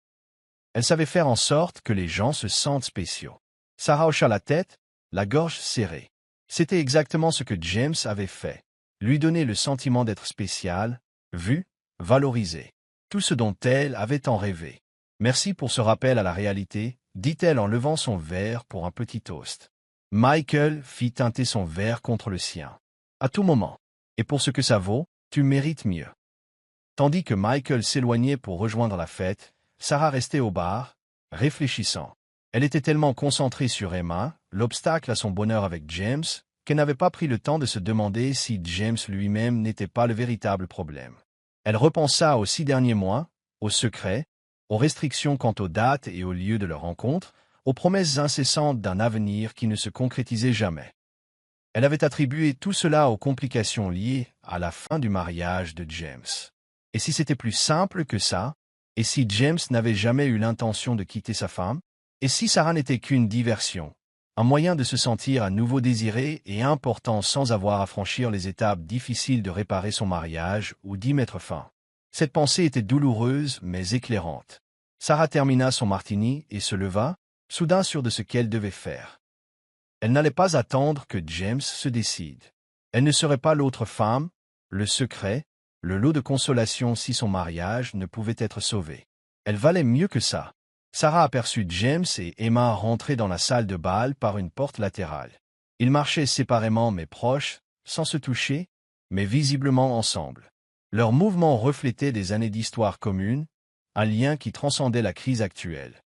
Elle savait faire en sorte que les gens se sentent spéciaux. Sarah hocha la tête, la gorge serrée. C'était exactement ce que James avait fait. Lui donner le sentiment d'être spécial, vu, valorisé. Tout ce dont elle avait tant rêvé. Merci pour ce rappel à la réalité, dit-elle en levant son verre pour un petit toast. Michael fit teinter son verre contre le sien. À tout moment. Et pour ce que ça vaut, tu mérites mieux. Tandis que Michael s'éloignait pour rejoindre la fête, Sarah restait au bar, réfléchissant. Elle était tellement concentrée sur Emma, l'obstacle à son bonheur avec James, qu'elle n'avait pas pris le temps de se demander si James lui-même n'était pas le véritable problème. Elle repensa aux 6 derniers mois, aux secrets, aux restrictions quant aux dates et aux lieux de leur rencontre, aux promesses incessantes d'un avenir qui ne se concrétisait jamais. Elle avait attribué tout cela aux complications liées à la fin du mariage de James. Et si c'était plus simple que ça? Et si James n'avait jamais eu l'intention de quitter sa femme? Et si Sarah n'était qu'une diversion? Un moyen de se sentir à nouveau désiré et important sans avoir à franchir les étapes difficiles de réparer son mariage ou d'y mettre fin. Cette pensée était douloureuse mais éclairante. Sarah termina son martini et se leva, soudain sûre de ce qu'elle devait faire. Elle n'allait pas attendre que James se décide. Elle ne serait pas l'autre femme, le secret, le lot de consolation si son mariage ne pouvait être sauvé. Elle valait mieux que ça. Sarah aperçut James et Emma rentrer dans la salle de bal par une porte latérale. Ils marchaient séparément mais proches, sans se toucher, mais visiblement ensemble. Leurs mouvements reflétaient des années d'histoire commune, un lien qui transcendait la crise actuelle.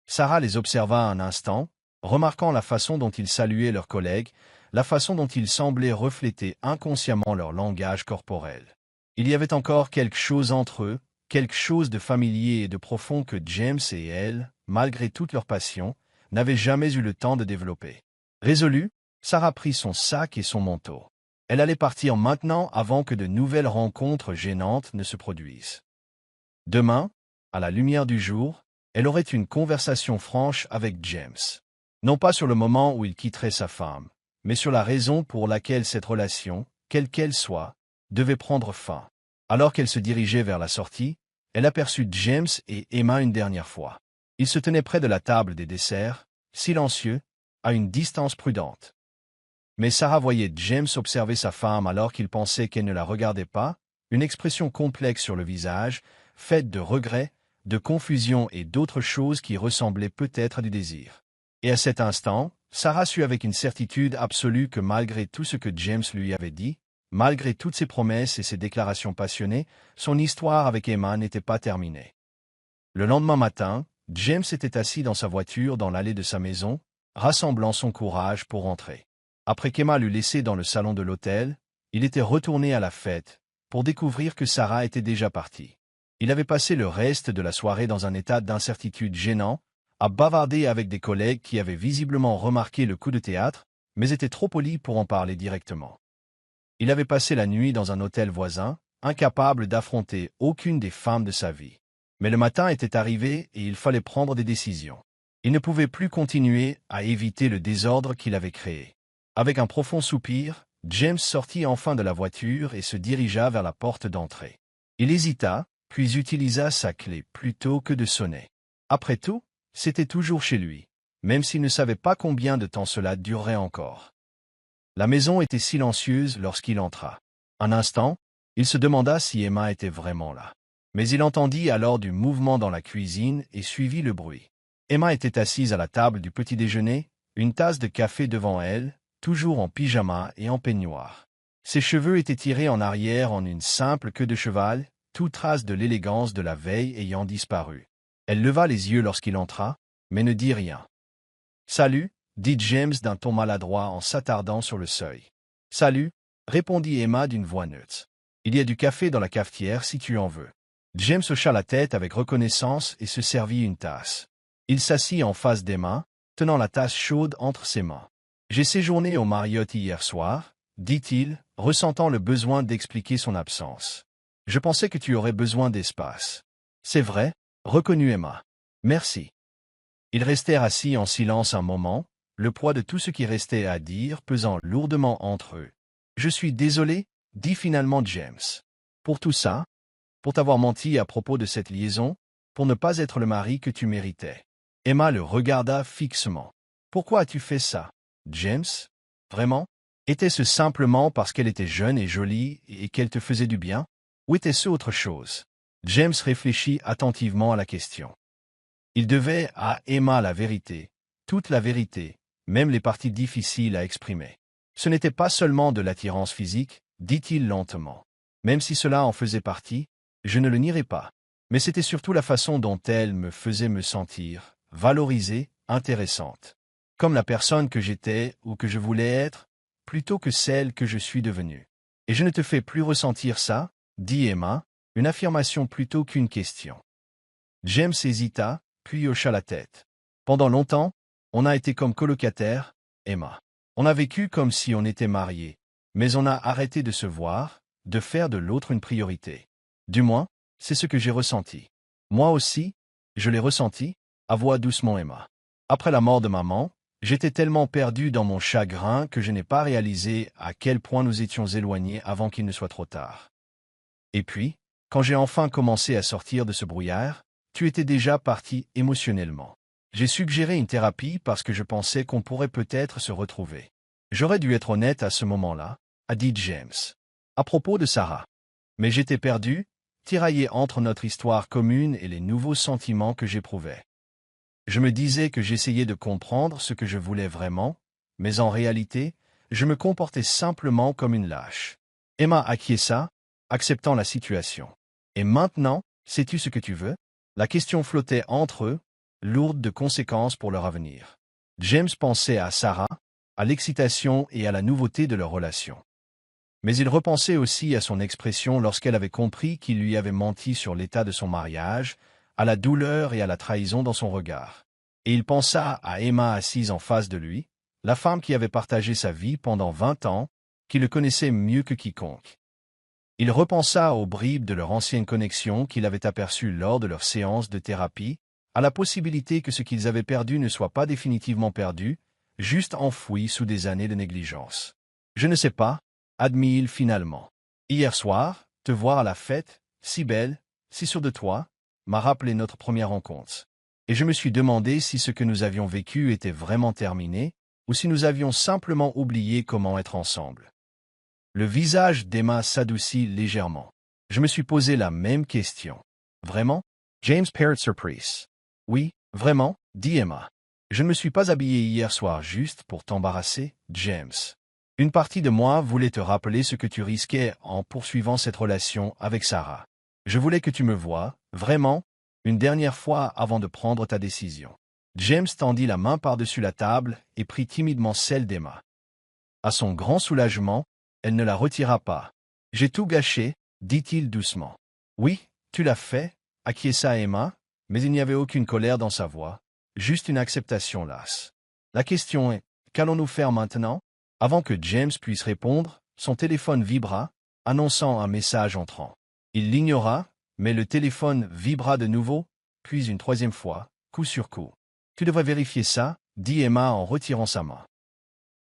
Sarah les observa un instant, remarquant la façon dont ils saluaient leurs collègues, la façon dont ils semblaient refléter inconsciemment leur langage corporel. Il y avait encore quelque chose entre eux, quelque chose de familier et de profond que James et elle, malgré toute leur passion, n'avaient jamais eu le temps de développer. Résolus, Sarah prit son sac et son manteau. Elle allait partir maintenant avant que de nouvelles rencontres gênantes ne se produisent. Demain, à la lumière du jour, elle aurait une conversation franche avec James. Non pas sur le moment où il quitterait sa femme, mais sur la raison pour laquelle cette relation, quelle qu'elle soit, devait prendre fin. Alors qu'elle se dirigeait vers la sortie, elle aperçut James et Emma une dernière fois. Ils se tenaient près de la table des desserts, silencieux, à une distance prudente. Mais Sarah voyait James observer sa femme alors qu'il pensait qu'elle ne la regardait pas, une expression complexe sur le visage, faite de regrets, de confusion et d'autres choses qui ressemblaient peut-être à du désir. Et à cet instant, Sarah sut avec une certitude absolue que malgré tout ce que James lui avait dit, malgré toutes ses promesses et ses déclarations passionnées, son histoire avec Emma n'était pas terminée. Le lendemain matin, James était assis dans sa voiture dans l'allée de sa maison, rassemblant son courage pour rentrer. Après qu'Emma l'eut laissé dans le salon de l'hôtel, il était retourné à la fête, pour découvrir que Sarah était déjà partie. Il avait passé le reste de la soirée dans un état d'incertitude gênant, à bavarder avec des collègues qui avaient visiblement remarqué le coup de théâtre, mais étaient trop polis pour en parler directement. Il avait passé la nuit dans un hôtel voisin, incapable d'affronter aucune des femmes de sa vie. Mais le matin était arrivé et il fallait prendre des décisions. Il ne pouvait plus continuer à éviter le désordre qu'il avait créé. Avec un profond soupir, James sortit enfin de la voiture et se dirigea vers la porte d'entrée. Il hésita, puis utilisa sa clé plutôt que de sonner. Après tout, c'était toujours chez lui, même s'il ne savait pas combien de temps cela durerait encore. La maison était silencieuse lorsqu'il entra. Un instant, il se demanda si Emma était vraiment là. Mais il entendit alors du mouvement dans la cuisine et suivit le bruit. Emma était assise à la table du petit-déjeuner, une tasse de café devant elle, toujours en pyjama et en peignoir. Ses cheveux étaient tirés en arrière en une simple queue de cheval, toute trace de l'élégance de la veille ayant disparu. Elle leva les yeux lorsqu'il entra, mais ne dit rien. « Salut » dit James d'un ton maladroit en s'attardant sur le seuil. « Salut » répondit Emma d'une voix neutre. « Il y a du café dans la cafetière si tu en veux. » James hocha la tête avec reconnaissance et se servit une tasse. Il s'assit en face d'Emma, tenant la tasse chaude entre ses mains. « J'ai séjourné au Marriott hier soir, » dit-il, ressentant le besoin d'expliquer son absence. « Je pensais que tu aurais besoin d'espace. »« C'est vrai, » reconnut Emma. « Merci. » Ils restèrent assis en silence un moment, le poids de tout ce qui restait à dire pesant lourdement entre eux. « Je suis désolé, » dit finalement James. « Pour tout ça, pour t'avoir menti à propos de cette liaison, pour ne pas être le mari que tu méritais. » Emma le regarda fixement. « Pourquoi as-tu fait ça, James? Vraiment? Était-ce simplement parce qu'elle était jeune et jolie et qu'elle te faisait du bien? Ou était-ce autre chose? » James réfléchit attentivement à la question. Il devait à Emma la vérité, toute la vérité, même les parties difficiles à exprimer. Ce n'était pas seulement de l'attirance physique, dit-il lentement. Même si cela en faisait partie, je ne le nierai pas. Mais c'était surtout la façon dont elle me faisait me sentir, valorisée, intéressante. Comme la personne que j'étais ou que je voulais être, plutôt que celle que je suis devenue. Et je ne te fais plus ressentir ça, dit Emma, une affirmation plutôt qu'une question. James hésita, puis hocha la tête. Pendant longtemps, on a été comme colocataires, Emma. On a vécu comme si on était mariés, mais on a arrêté de se voir, de faire de l'autre une priorité. Du moins, c'est ce que j'ai ressenti. Moi aussi, je l'ai ressenti, avoua doucement Emma. Après la mort de maman, j'étais tellement perdu dans mon chagrin que je n'ai pas réalisé à quel point nous étions éloignés avant qu'il ne soit trop tard. Et puis, quand j'ai enfin commencé à sortir de ce brouillard, tu étais déjà parti émotionnellement. J'ai suggéré une thérapie parce que je pensais qu'on pourrait peut-être se retrouver. J'aurais dû être honnête à ce moment-là, a dit James. À propos de Sarah. Mais j'étais perdu, tiraillé entre notre histoire commune et les nouveaux sentiments que j'éprouvais. Je me disais que j'essayais de comprendre ce que je voulais vraiment, mais en réalité, je me comportais simplement comme une lâche. Emma acquiesça, acceptant la situation. Et maintenant, sais-tu ce que tu veux? La question flottait entre eux, lourde de conséquences pour leur avenir. James pensait à Sarah, à l'excitation et à la nouveauté de leur relation. Mais il repensait aussi à son expression lorsqu'elle avait compris qu'il lui avait menti sur l'état de son mariage, à la douleur et à la trahison dans son regard. Et il pensa à Emma assise en face de lui, la femme qui avait partagé sa vie pendant 20 ans, qui le connaissait mieux que quiconque. Il repensa aux bribes de leur ancienne connexion qu'il avait aperçues lors de leur séance de thérapie, à la possibilité que ce qu'ils avaient perdu ne soit pas définitivement perdu, juste enfoui sous des années de négligence. Je ne sais pas, admit-il finalement. Hier soir, te voir à la fête, si belle, si sûre de toi, m'a rappelé notre première rencontre. Et je me suis demandé si ce que nous avions vécu était vraiment terminé, ou si nous avions simplement oublié comment être ensemble. Le visage d'Emma s'adoucit légèrement. Je me suis posé la même question. Vraiment? James parrot surprise. Oui, vraiment, dit Emma. Je ne me suis pas habillé hier soir juste pour t'embarrasser, James. Une partie de moi voulait te rappeler ce que tu risquais en poursuivant cette relation avec Sarah. Je voulais que tu me voies, vraiment, une dernière fois avant de prendre ta décision. James tendit la main par-dessus la table et prit timidement celle d'Emma. À son grand soulagement, elle ne la retira pas. « J'ai tout gâché, dit-il doucement. « Oui, tu l'as fait, acquiesça Emma, mais il n'y avait aucune colère dans sa voix, juste une acceptation lasse. La question est, qu'allons-nous faire maintenant ?» Avant que James puisse répondre, son téléphone vibra, annonçant un message entrant. Il l'ignora, mais le téléphone vibra de nouveau, puis une troisième fois, coup sur coup. « Tu devrais vérifier ça, dit Emma en retirant sa main.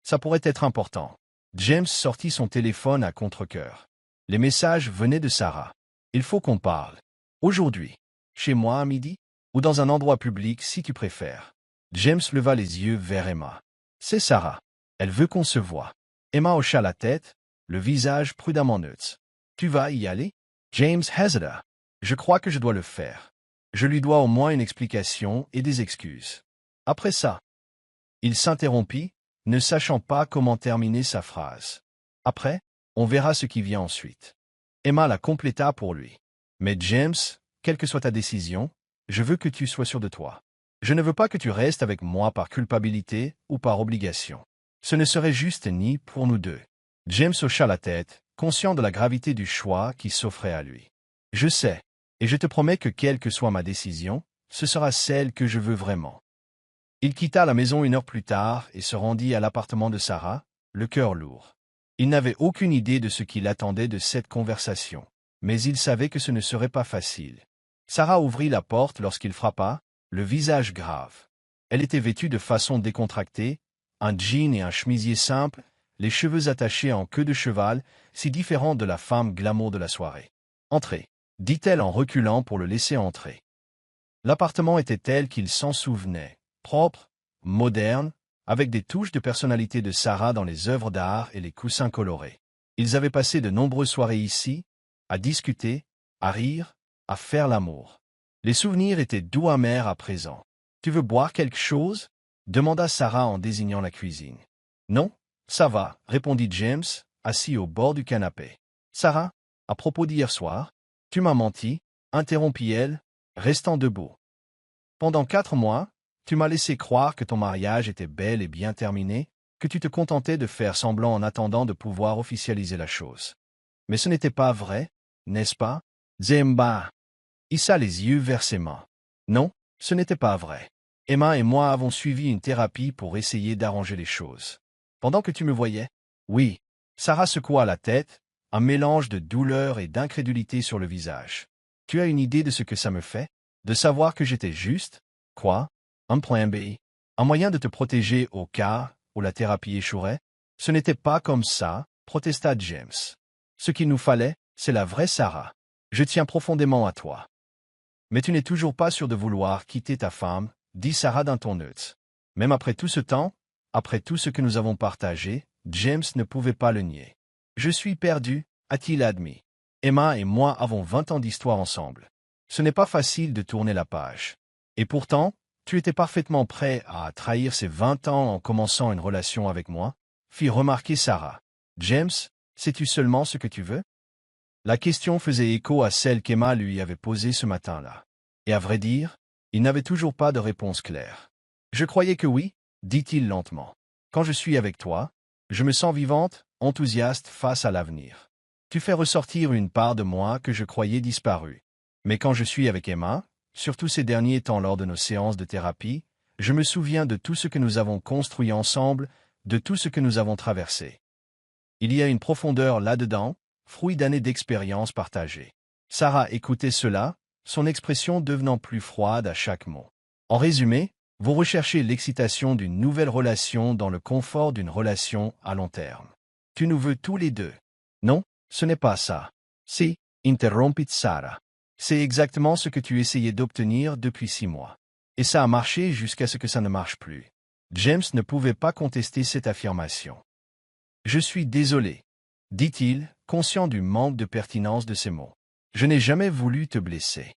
Ça pourrait être important. James sortit son téléphone à contre-cœur. Les messages venaient de Sarah. Il faut qu'on parle. Aujourd'hui. Chez moi à midi? Ou dans un endroit public si tu préfères. James leva les yeux vers Emma. C'est Sarah. Elle veut qu'on se voie. Emma hocha la tête, le visage prudemment neutre. Tu vas y aller? James hésita. Je crois que je dois le faire. Je lui dois au moins une explication et des excuses. Après ça. Il s'interrompit, ne sachant pas comment terminer sa phrase. Après, on verra ce qui vient ensuite. Emma la compléta pour lui. Mais James, quelle que soit ta décision, je veux que tu sois sûr de toi. Je ne veux pas que tu restes avec moi par culpabilité ou par obligation. Ce ne serait juste ni pour nous deux. James hocha la tête, conscient de la gravité du choix qui s'offrait à lui. Je sais, et je te promets que quelle que soit ma décision, ce sera celle que je veux vraiment. Il quitta la maison 1 heure plus tard et se rendit à l'appartement de Sarah, le cœur lourd. Il n'avait aucune idée de ce qu'il attendait de cette conversation, mais il savait que ce ne serait pas facile. Sarah ouvrit la porte lorsqu'il frappa, le visage grave. Elle était vêtue de façon décontractée, un jean et un chemisier simple, les cheveux attachés en queue de cheval, si différents de la femme glamour de la soirée. « Entrez », dit-elle en reculant pour le laisser entrer. L'appartement était tel qu'il s'en souvenait. Propre, moderne, avec des touches de personnalité de Sarah dans les œuvres d'art et les coussins colorés. Ils avaient passé de nombreuses soirées ici, à discuter, à rire, à faire l'amour. Les souvenirs étaient doux amers à présent. « Tu veux boire quelque chose ?» demanda Sarah en désignant la cuisine. « Non, ça va, » répondit James, assis au bord du canapé. « Sarah, à propos d'hier soir, tu m'as menti, » interrompit-elle, restant debout. « Pendant 4 mois, tu m'as laissé croire que ton mariage était bel et bien terminé, que tu te contentais de faire semblant en attendant de pouvoir officialiser la chose. Mais ce n'était pas vrai, n'est-ce pas? Zemba hissa les yeux vers ses mains. Non, ce n'était pas vrai. Emma et moi avons suivi une thérapie pour essayer d'arranger les choses. Pendant que tu me voyais? Oui. Sarah secoua la tête, un mélange de douleur et d'incrédulité sur le visage. Tu as une idée de ce que ça me fait? De savoir que j'étais juste? Quoi? Un plan B? Un moyen de te protéger au cas où la thérapie échouerait? Ce n'était pas comme ça, protesta James. Ce qu'il nous fallait, c'est la vraie Sarah. Je tiens profondément à toi. Mais tu n'es toujours pas sûr de vouloir quitter ta femme, dit Sarah d'un ton neutre. Même après tout ce temps, après tout ce que nous avons partagé, James ne pouvait pas le nier. Je suis perdu, a-t-il admis. Emma et moi avons 20 ans d'histoire ensemble. Ce n'est pas facile de tourner la page. Et pourtant, tu étais parfaitement prêt à trahir ces 20 ans en commençant une relation avec moi, fit remarquer Sarah. James, sais-tu seulement ce que tu veux? La question faisait écho à celle qu'Emma lui avait posée ce matin-là. Et à vrai dire, il n'avait toujours pas de réponse claire. Je croyais que oui, dit-il lentement. Quand je suis avec toi, je me sens vivante, enthousiaste face à l'avenir. Tu fais ressortir une part de moi que je croyais disparue. Mais quand je suis avec Emma, surtout ces derniers temps lors de nos séances de thérapie, je me souviens de tout ce que nous avons construit ensemble, de tout ce que nous avons traversé. Il y a une profondeur là-dedans, fruit d'années d'expérience partagée. Sarah écoutait cela, son expression devenant plus froide à chaque mot. En résumé, vous recherchez l'excitation d'une nouvelle relation dans le confort d'une relation à long terme. Tu nous veux tous les deux. Non, ce n'est pas ça. Si, interrompit Sarah. C'est exactement ce que tu essayais d'obtenir depuis 6 mois. Et ça a marché jusqu'à ce que ça ne marche plus. James ne pouvait pas contester cette affirmation. Je suis désolé, dit-il, conscient du manque de pertinence de ces mots. Je n'ai jamais voulu te blesser.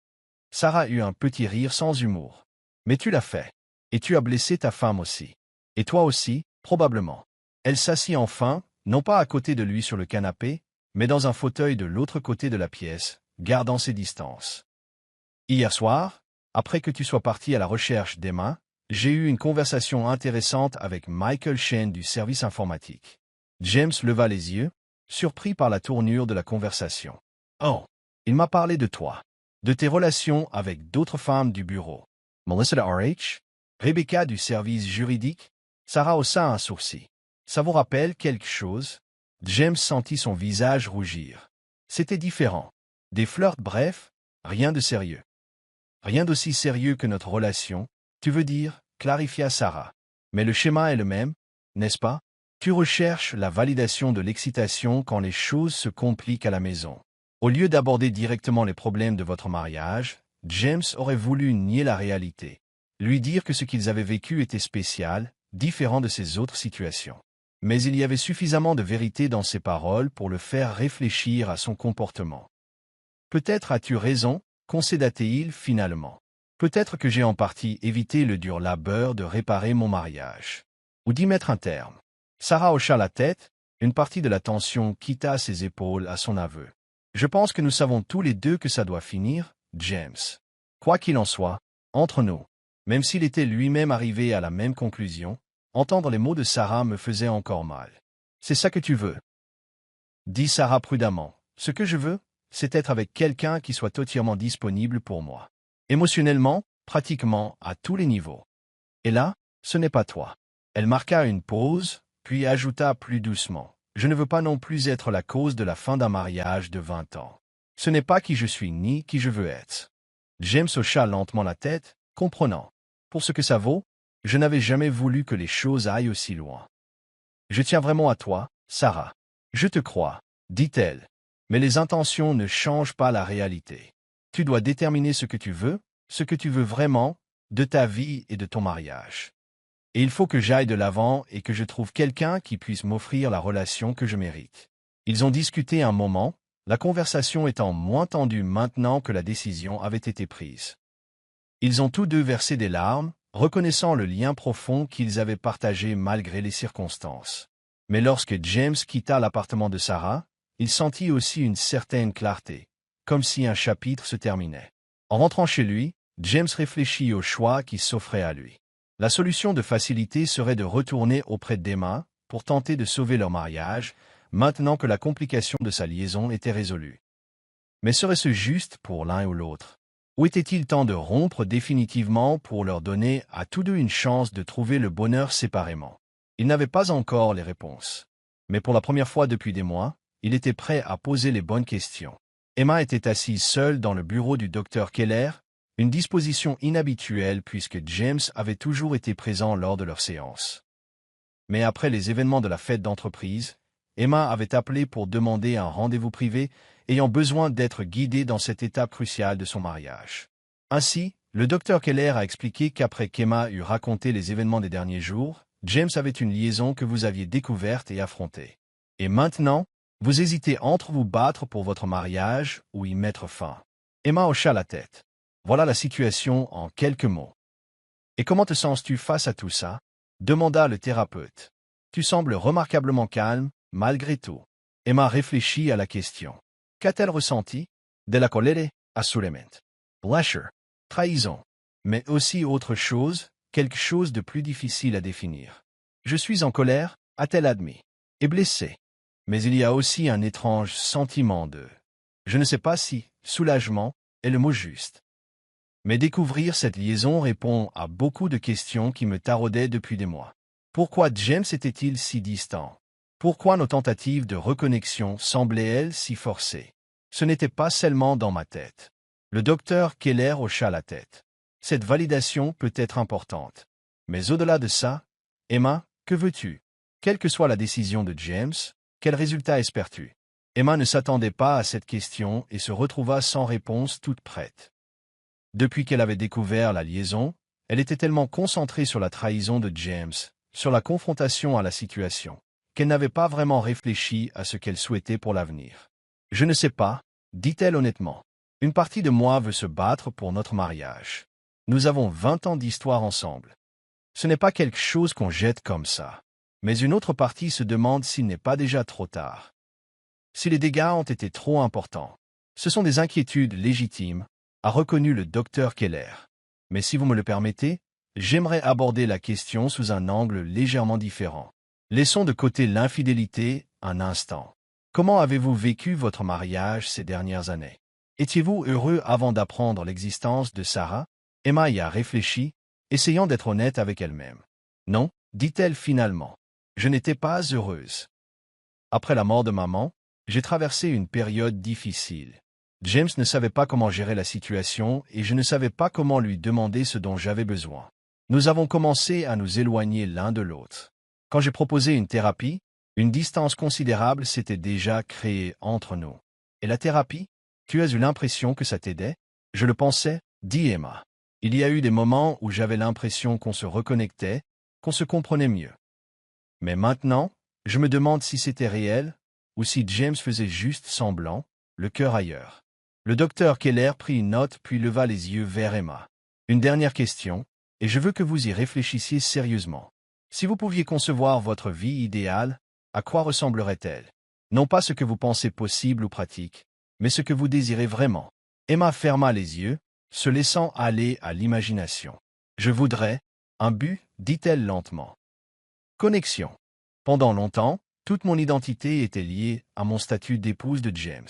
Sarah eut un petit rire sans humour. Mais tu l'as fait. Et tu as blessé ta femme aussi. Et toi aussi, probablement. Elle s'assit enfin, non pas à côté de lui sur le canapé, mais dans un fauteuil de l'autre côté de la pièce, gardant ses distances. Hier soir, après que tu sois parti à la recherche d'Emma, j'ai eu une conversation intéressante avec Michael Shane du service informatique. James leva les yeux, surpris par la tournure de la conversation. Oh, il m'a parlé de toi, de tes relations avec d'autres femmes du bureau. Melissa de RH, Rebecca du service juridique, Sarah haussa un sourcil. Ça vous rappelle quelque chose? James sentit son visage rougir. C'était différent. Des flirts brefs, rien de sérieux. Rien d'aussi sérieux que notre relation, tu veux dire, clarifia Sarah. Mais le schéma est le même, n'est-ce pas? Tu recherches la validation de l'excitation quand les choses se compliquent à la maison. Au lieu d'aborder directement les problèmes de votre mariage, James aurait voulu nier la réalité, lui dire que ce qu'ils avaient vécu était spécial, différent de ses autres situations. Mais il y avait suffisamment de vérité dans ses paroles pour le faire réfléchir à son comportement. Peut-être as-tu raison, concéda-t-il finalement. Peut-être que j'ai en partie évité le dur labeur de réparer mon mariage. Ou d'y mettre un terme. Sarah hocha la tête, une partie de la tension quitta ses épaules à son aveu. Je pense que nous savons tous les deux que ça doit finir, James. Quoi qu'il en soit, entre nous, même s'il était lui-même arrivé à la même conclusion, entendre les mots de Sarah me faisait encore mal. C'est ça que tu veux? Dit Sarah prudemment. Ce que je veux, c'est être avec quelqu'un qui soit totalement disponible pour moi. Émotionnellement, pratiquement à tous les niveaux. Et là, ce n'est pas toi. Elle marqua une pause, puis ajouta plus doucement. Je ne veux pas non plus être la cause de la fin d'un mariage de 20 ans. Ce n'est pas qui je suis ni qui je veux être. James hocha lentement la tête, comprenant. Pour ce que ça vaut, je n'avais jamais voulu que les choses aillent aussi loin. Je tiens vraiment à toi, Sarah. Je te crois, dit-elle. Mais les intentions ne changent pas la réalité. Tu dois déterminer ce que tu veux vraiment, de ta vie et de ton mariage. Et il faut que j'aille de l'avant et que je trouve quelqu'un qui puisse m'offrir la relation que je mérite. Ils ont discuté un moment, la conversation étant moins tendue maintenant que la décision avait été prise. Ils ont tous deux versé des larmes, reconnaissant le lien profond qu'ils avaient partagé malgré les circonstances. Mais lorsque James quitta l'appartement de Sarah, il sentit aussi une certaine clarté, comme si un chapitre se terminait. En rentrant chez lui, James réfléchit au choix qui s'offrait à lui. La solution de facilité serait de retourner auprès d'Emma pour tenter de sauver leur mariage, maintenant que la complication de sa liaison était résolue. Mais serait-ce juste pour l'un ou l'autre? Ou était-il temps de rompre définitivement pour leur donner à tous deux une chance de trouver le bonheur séparément? Il n'avait pas encore les réponses. Mais pour la première fois depuis des mois, il était prêt à poser les bonnes questions. Emma était assise seule dans le bureau du docteur Keller, une disposition inhabituelle puisque James avait toujours été présent lors de leurs séances. Mais après les événements de la fête d'entreprise, Emma avait appelé pour demander un rendez-vous privé, ayant besoin d'être guidée dans cette étape cruciale de son mariage. Ainsi, le docteur Keller a expliqué qu'après qu'Emma eut raconté les événements des derniers jours, James avait une liaison que vous aviez découverte et affrontée. Et maintenant, vous hésitez entre vous battre pour votre mariage ou y mettre fin. Emma hocha la tête. Voilà la situation en quelques mots. Et comment te sens-tu face à tout ça? Demanda le thérapeute. Tu sembles remarquablement calme, malgré tout. Emma réfléchit à la question. Qu'a-t-elle ressenti? De la colère, assurément. Blusheur, trahison. Mais aussi autre chose, quelque chose de plus difficile à définir. Je suis en colère, a-t-elle admis. Et blessée. Mais il y a aussi un étrange sentiment de... Je ne sais pas si soulagement est le mot juste. Mais découvrir cette liaison répond à beaucoup de questions qui me taraudaient depuis des mois. Pourquoi James était-il si distant? Pourquoi nos tentatives de reconnexion semblaient-elles si forcées? Ce n'était pas seulement dans ma tête. Le docteur Keller hocha la tête. Cette validation peut être importante. Mais au-delà de ça, Emma, que veux-tu? Quelle que soit la décision de James, quel résultat espères-tu? Emma ne s'attendait pas à cette question et se retrouva sans réponse toute prête. Depuis qu'elle avait découvert la liaison, elle était tellement concentrée sur la trahison de James, sur la confrontation à la situation, qu'elle n'avait pas vraiment réfléchi à ce qu'elle souhaitait pour l'avenir. « Je ne sais pas, » dit-elle honnêtement. « Une partie de moi veut se battre pour notre mariage. Nous avons 20 ans d'histoire ensemble. Ce n'est pas quelque chose qu'on jette comme ça. Mais une autre partie se demande s'il n'est pas déjà trop tard. Si les dégâts ont été trop importants. Ce sont des inquiétudes légitimes, a reconnu le docteur Keller. Mais si vous me le permettez, j'aimerais aborder la question sous un angle légèrement différent. Laissons de côté l'infidélité un instant. Comment avez-vous vécu votre mariage ces dernières années? Étiez-vous heureux avant d'apprendre l'existence de Sarah? Emma y a réfléchi, essayant d'être honnête avec elle-même. Non, dit-elle finalement. Je n'étais pas heureuse. Après la mort de maman, j'ai traversé une période difficile. James ne savait pas comment gérer la situation et je ne savais pas comment lui demander ce dont j'avais besoin. Nous avons commencé à nous éloigner l'un de l'autre. Quand j'ai proposé une thérapie, une distance considérable s'était déjà créée entre nous. Et la thérapie? Tu as eu l'impression que ça t'aidait? Je le pensais, dit Emma. Il y a eu des moments où j'avais l'impression qu'on se reconnectait, qu'on se comprenait mieux. Mais maintenant, je me demande si c'était réel, ou si James faisait juste semblant, le cœur ailleurs. Le docteur Keller prit une note puis leva les yeux vers Emma. Une dernière question, et je veux que vous y réfléchissiez sérieusement. Si vous pouviez concevoir votre vie idéale, à quoi ressemblerait-elle? Non pas ce que vous pensez possible ou pratique, mais ce que vous désirez vraiment. Emma ferma les yeux, se laissant aller à l'imagination. Je voudrais un but, dit-elle lentement. Connexion. Pendant longtemps, toute mon identité était liée à mon statut d'épouse de James.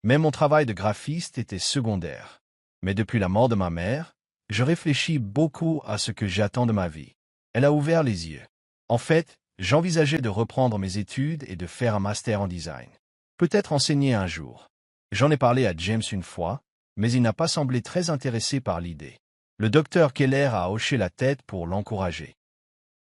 Même mon travail de graphiste était secondaire. Mais depuis la mort de ma mère, je réfléchis beaucoup à ce que j'attends de ma vie. Elle a ouvert les yeux. En fait, j'envisageais de reprendre mes études et de faire un master en design. Peut-être enseigner un jour. J'en ai parlé à James une fois, mais il n'a pas semblé très intéressé par l'idée. Le docteur Keller a hoché la tête pour l'encourager.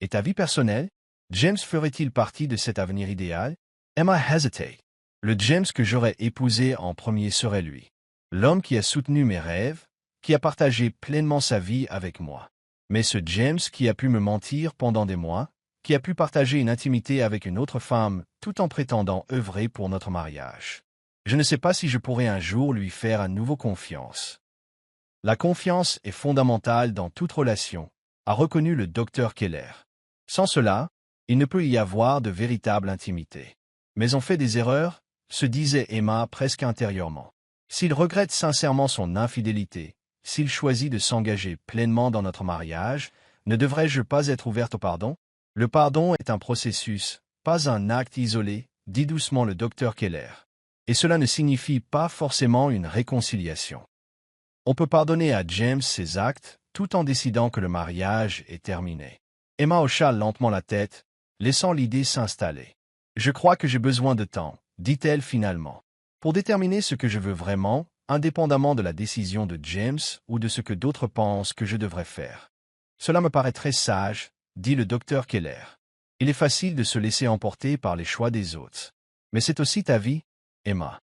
Et ta vie personnelle? James ferait-il partie de cet avenir idéal? Emma hesitate. Le James que j'aurais épousé en premier serait lui. L'homme qui a soutenu mes rêves, qui a partagé pleinement sa vie avec moi. Mais ce James qui a pu me mentir pendant des mois, qui a pu partager une intimité avec une autre femme tout en prétendant œuvrer pour notre mariage. Je ne sais pas si je pourrais un jour lui faire à nouveau confiance. La confiance est fondamentale dans toute relation, a reconnu le docteur Keller. Sans cela, il ne peut y avoir de véritable intimité. Mais on fait des erreurs, se disait Emma presque intérieurement. S'il regrette sincèrement son infidélité, s'il choisit de s'engager pleinement dans notre mariage, ne devrais-je pas être ouverte au pardon? Le pardon est un processus, pas un acte isolé, dit doucement le docteur Keller. Et cela ne signifie pas forcément une réconciliation. On peut pardonner à James ses actes, tout en décidant que le mariage est terminé. Emma hocha lentement la tête, laissant l'idée s'installer. Je crois que j'ai besoin de temps, dit-elle finalement, pour déterminer ce que je veux vraiment, indépendamment de la décision de James ou de ce que d'autres pensent que je devrais faire. Cela me paraît très sage, dit le docteur Keller. Il est facile de se laisser emporter par les choix des autres. Mais c'est aussi ta vie, Emma.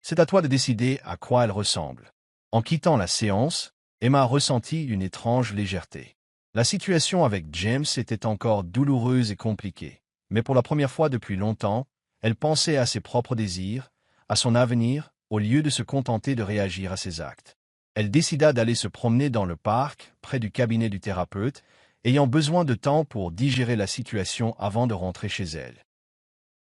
C'est à toi de décider à quoi elle ressemble. En quittant la séance, Emma ressentit une étrange légèreté. La situation avec James était encore douloureuse et compliquée, mais pour la première fois depuis longtemps, elle pensait à ses propres désirs, à son avenir, au lieu de se contenter de réagir à ses actes. Elle décida d'aller se promener dans le parc, près du cabinet du thérapeute, ayant besoin de temps pour digérer la situation avant de rentrer chez elle.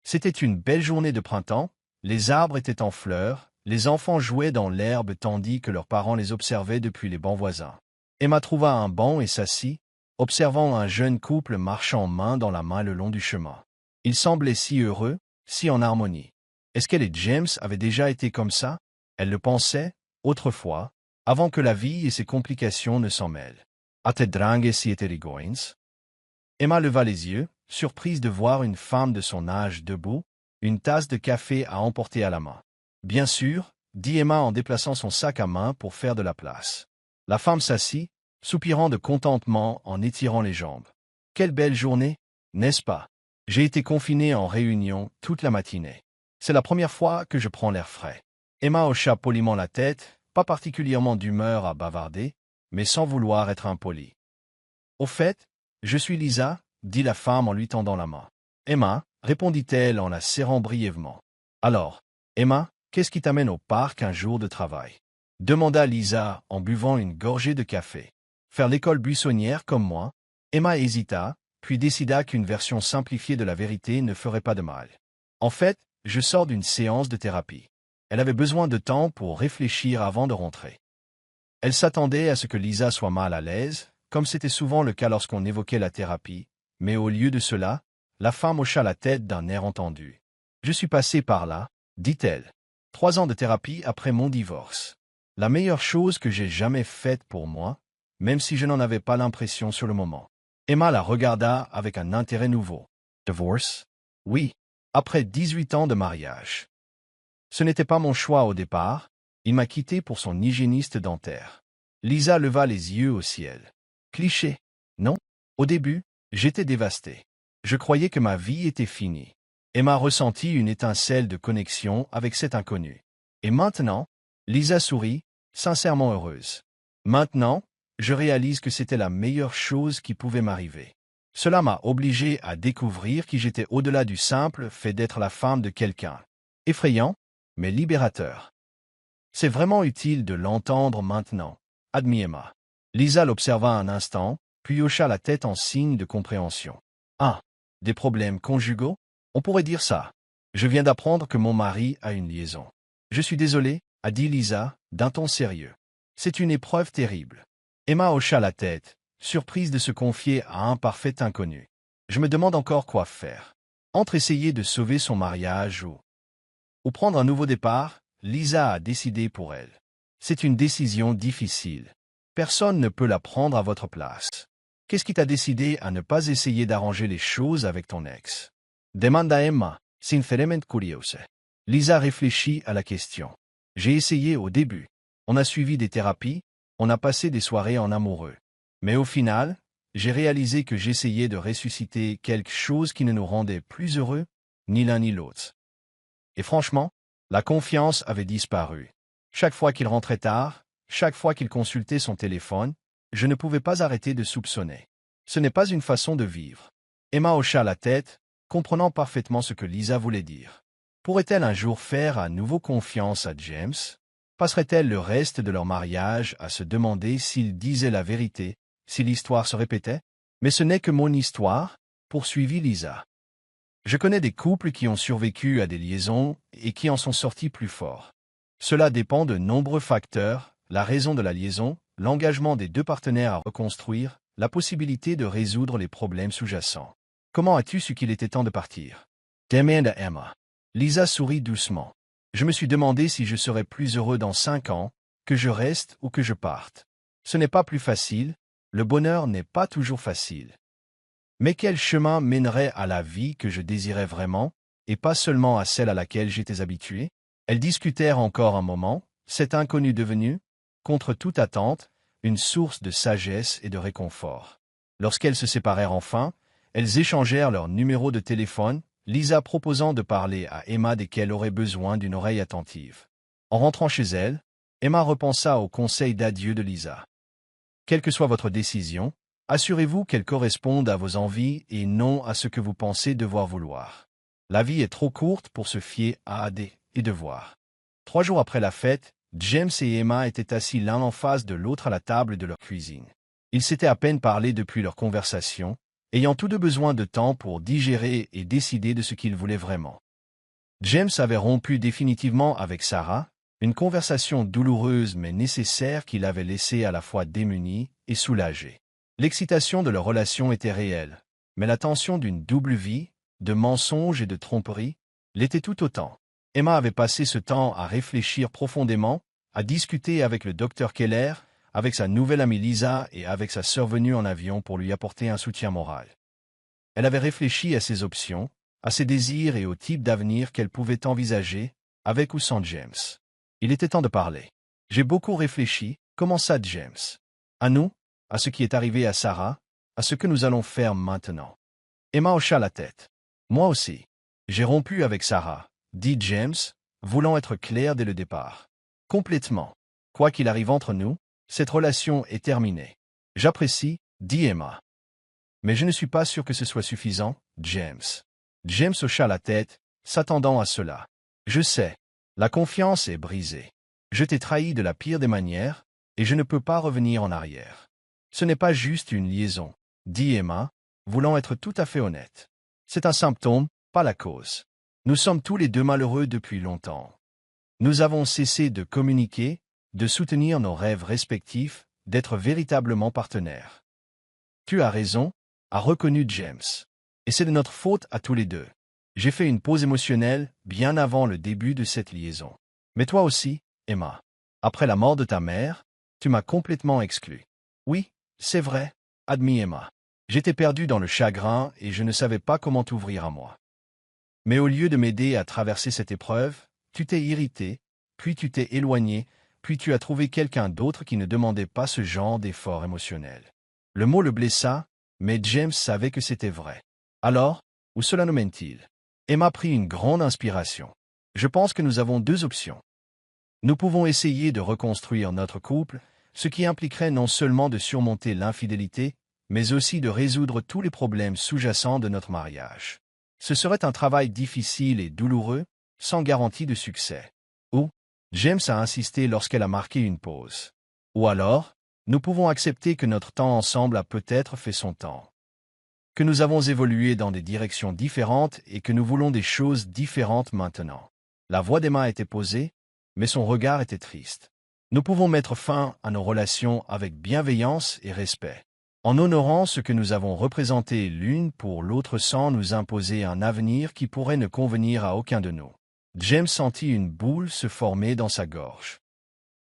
C'était une belle journée de printemps, les arbres étaient en fleurs, les enfants jouaient dans l'herbe tandis que leurs parents les observaient depuis les bancs voisins. Emma trouva un banc et s'assit, observant un jeune couple marchant main dans la main le long du chemin. Ils semblaient si heureux, si en harmonie. Est-ce qu'elle et James avaient déjà été comme ça? Elle le pensait, autrefois, avant que la vie et ses complications ne s'en mêlent. Ate drange siete rigoins? Emma leva les yeux, surprise de voir une femme de son âge debout, une tasse de café à emporter à la main. Bien sûr, dit Emma en déplaçant son sac à main pour faire de la place. La femme s'assit, soupirant de contentement en étirant les jambes. Quelle belle journée, n'est-ce pas? J'ai été confinée en réunion toute la matinée. C'est la première fois que je prends l'air frais. Emma hocha poliment la tête, pas particulièrement d'humeur à bavarder, mais sans vouloir être impolie. Au fait, je suis Lisa, dit la femme en lui tendant la main. Emma, répondit-elle en la serrant brièvement. Alors, Emma, qu'est-ce qui t'amène au parc un jour de travail? Demanda Lisa en buvant une gorgée de café. Faire l'école buissonnière comme moi? Emma hésita, puis décida qu'une version simplifiée de la vérité ne ferait pas de mal. En fait, je sors d'une séance de thérapie. Elle avait besoin de temps pour réfléchir avant de rentrer. Elle s'attendait à ce que Lisa soit mal à l'aise, comme c'était souvent le cas lorsqu'on évoquait la thérapie, mais au lieu de cela, la femme hocha la tête d'un air entendu. « Je suis passée par là, dit-elle. 3 ans de thérapie après mon divorce. La meilleure chose que j'ai jamais faite pour moi, même si je n'en avais pas l'impression sur le moment. » Emma la regarda avec un intérêt nouveau. « Divorce? » »« Oui, après 18 ans de mariage. Ce n'était pas mon choix au départ, il m'a quitté pour son hygiéniste dentaire. » Lisa leva les yeux au ciel. Cliché, non? Au début, j'étais dévastée. Je croyais que ma vie était finie. Emma ressentit une étincelle de connexion avec cet inconnu. Et maintenant, Lisa sourit, sincèrement heureuse. Maintenant, je réalise que c'était la meilleure chose qui pouvait m'arriver. Cela m'a obligé à découvrir qui j'étais au-delà du simple fait d'être la femme de quelqu'un. Effrayant, mais libérateur. C'est vraiment utile de l'entendre maintenant, admit Emma. Lisa l'observa un instant, puis hocha la tête en signe de compréhension. Ah, des problèmes conjugaux? On pourrait dire ça. Je viens d'apprendre que mon mari a une liaison. Je suis désolée, a dit Lisa, d'un ton sérieux. C'est une épreuve terrible. Emma hocha la tête, surprise de se confier à un parfait inconnu. Je me demande encore quoi faire. Entre essayer de sauver son mariage ou prendre un nouveau départ, Lisa a décidé pour elle. C'est une décision difficile. Personne ne peut la prendre à votre place. Qu'est-ce qui t'a décidé à ne pas essayer d'arranger les choses avec ton ex? Demanda Emma, sinceramente curiosa. Lisa réfléchit à la question. J'ai essayé au début. On a suivi des thérapies, on a passé des soirées en amoureux. Mais au final, j'ai réalisé que j'essayais de ressusciter quelque chose qui ne nous rendait plus heureux, ni l'un ni l'autre. Et franchement, la confiance avait disparu. Chaque fois qu'il rentrait tard, chaque fois qu'il consultait son téléphone, je ne pouvais pas arrêter de soupçonner. Ce n'est pas une façon de vivre. Emma hocha la tête, comprenant parfaitement ce que Lisa voulait dire. Pourrait-elle un jour faire à nouveau confiance à James? Passerait-elle le reste de leur mariage à se demander s'il disait la vérité, si l'histoire se répétait? Mais ce n'est que mon histoire, poursuivit Lisa. Je connais des couples qui ont survécu à des liaisons et qui en sont sortis plus forts. Cela dépend de nombreux facteurs, la raison de la liaison, l'engagement des 2 partenaires à reconstruire, la possibilité de résoudre les problèmes sous-jacents. Comment as-tu su qu'il était temps de partir? Demanda Emma. Lisa sourit doucement. Je me suis demandé si je serais plus heureux dans 5 ans, que je reste ou que je parte. Ce n'est pas plus facile, le bonheur n'est pas toujours facile. Mais quel chemin mènerait à la vie que je désirais vraiment, et pas seulement à celle à laquelle j'étais habitué? Elles discutèrent encore un moment, cet inconnu devenu, contre toute attente, une source de sagesse et de réconfort. Lorsqu'elles se séparèrent enfin, elles échangèrent leurs numéros de téléphone, Lisa proposant de parler à Emma dès qu'elle aurait besoin d'une oreille attentive. En rentrant chez elle, Emma repensa au conseil d'adieu de Lisa. Quelle que soit votre décision, assurez-vous qu'elle corresponde à vos envies et non à ce que vous pensez devoir vouloir. La vie est trop courte pour se fier à des devoirs. 3 jours après la fête, James et Emma étaient assis l'un en face de l'autre à la table de leur cuisine. Ils s'étaient à peine parlé depuis leur conversation, ayant tous 2 besoin de temps pour digérer et décider de ce qu'ils voulaient vraiment. James avait rompu définitivement avec Sarah, une conversation douloureuse mais nécessaire qui l'avait laissé à la fois démuni et soulagé. L'excitation de leur relation était réelle, mais la tension d'une double vie, de mensonges et de tromperies, l'était tout autant. Emma avait passé ce temps à réfléchir profondément, à discuter avec le docteur Keller, avec sa nouvelle amie Lisa et avec sa sœur venue en avion pour lui apporter un soutien moral. Elle avait réfléchi à ses options, à ses désirs et au type d'avenir qu'elle pouvait envisager, avec ou sans James. Il était temps de parler. J'ai beaucoup réfléchi, commença James. À nous, à ce qui est arrivé à Sarah, à ce que nous allons faire maintenant. Emma hocha la tête. Moi aussi. J'ai rompu avec Sarah, dit James, voulant être clair dès le départ. Complètement. Quoi qu'il arrive entre nous, cette relation est terminée. J'apprécie, dit Emma. Mais je ne suis pas sûr que ce soit suffisant, James. James hocha la tête, s'attendant à cela. Je sais. La confiance est brisée. Je t'ai trahi de la pire des manières, et je ne peux pas revenir en arrière. Ce n'est pas juste une liaison, dit Emma, voulant être tout à fait honnête. C'est un symptôme, pas la cause. Nous sommes tous les deux malheureux depuis longtemps. Nous avons cessé de communiquer, de soutenir nos rêves respectifs, d'être véritablement partenaires. Tu as raison, a reconnu James. Et c'est de notre faute à tous les deux. J'ai fait une pause émotionnelle bien avant le début de cette liaison. Mais toi aussi, Emma. Après la mort de ta mère, tu m'as complètement exclu. Oui, c'est vrai, admit Emma. J'étais perdu dans le chagrin et je ne savais pas comment t'ouvrir à moi. Mais au lieu de m'aider à traverser cette épreuve, tu t'es irrité, puis tu t'es éloigné, puis tu as trouvé quelqu'un d'autre qui ne demandait pas ce genre d'effort émotionnel. Le mot le blessa, mais James savait que c'était vrai. Alors, où cela nous mène-t-il? Emma prit une grande inspiration. Je pense que nous avons deux options. Nous pouvons essayer de reconstruire notre couple, ce qui impliquerait non seulement de surmonter l'infidélité, mais aussi de résoudre tous les problèmes sous-jacents de notre mariage. Ce serait un travail difficile et douloureux, sans garantie de succès. Ou, James a insisté lorsqu'elle a marqué une pause. Ou alors, nous pouvons accepter que notre temps ensemble a peut-être fait son temps. Que nous avons évolué dans des directions différentes et que nous voulons des choses différentes maintenant. La voix d'Emma était posée, mais son regard était triste. Nous pouvons mettre fin à nos relations avec bienveillance et respect, en honorant ce que nous avons représenté l'une pour l'autre sans nous imposer un avenir qui pourrait ne convenir à aucun de nous. James sentit une boule se former dans sa gorge.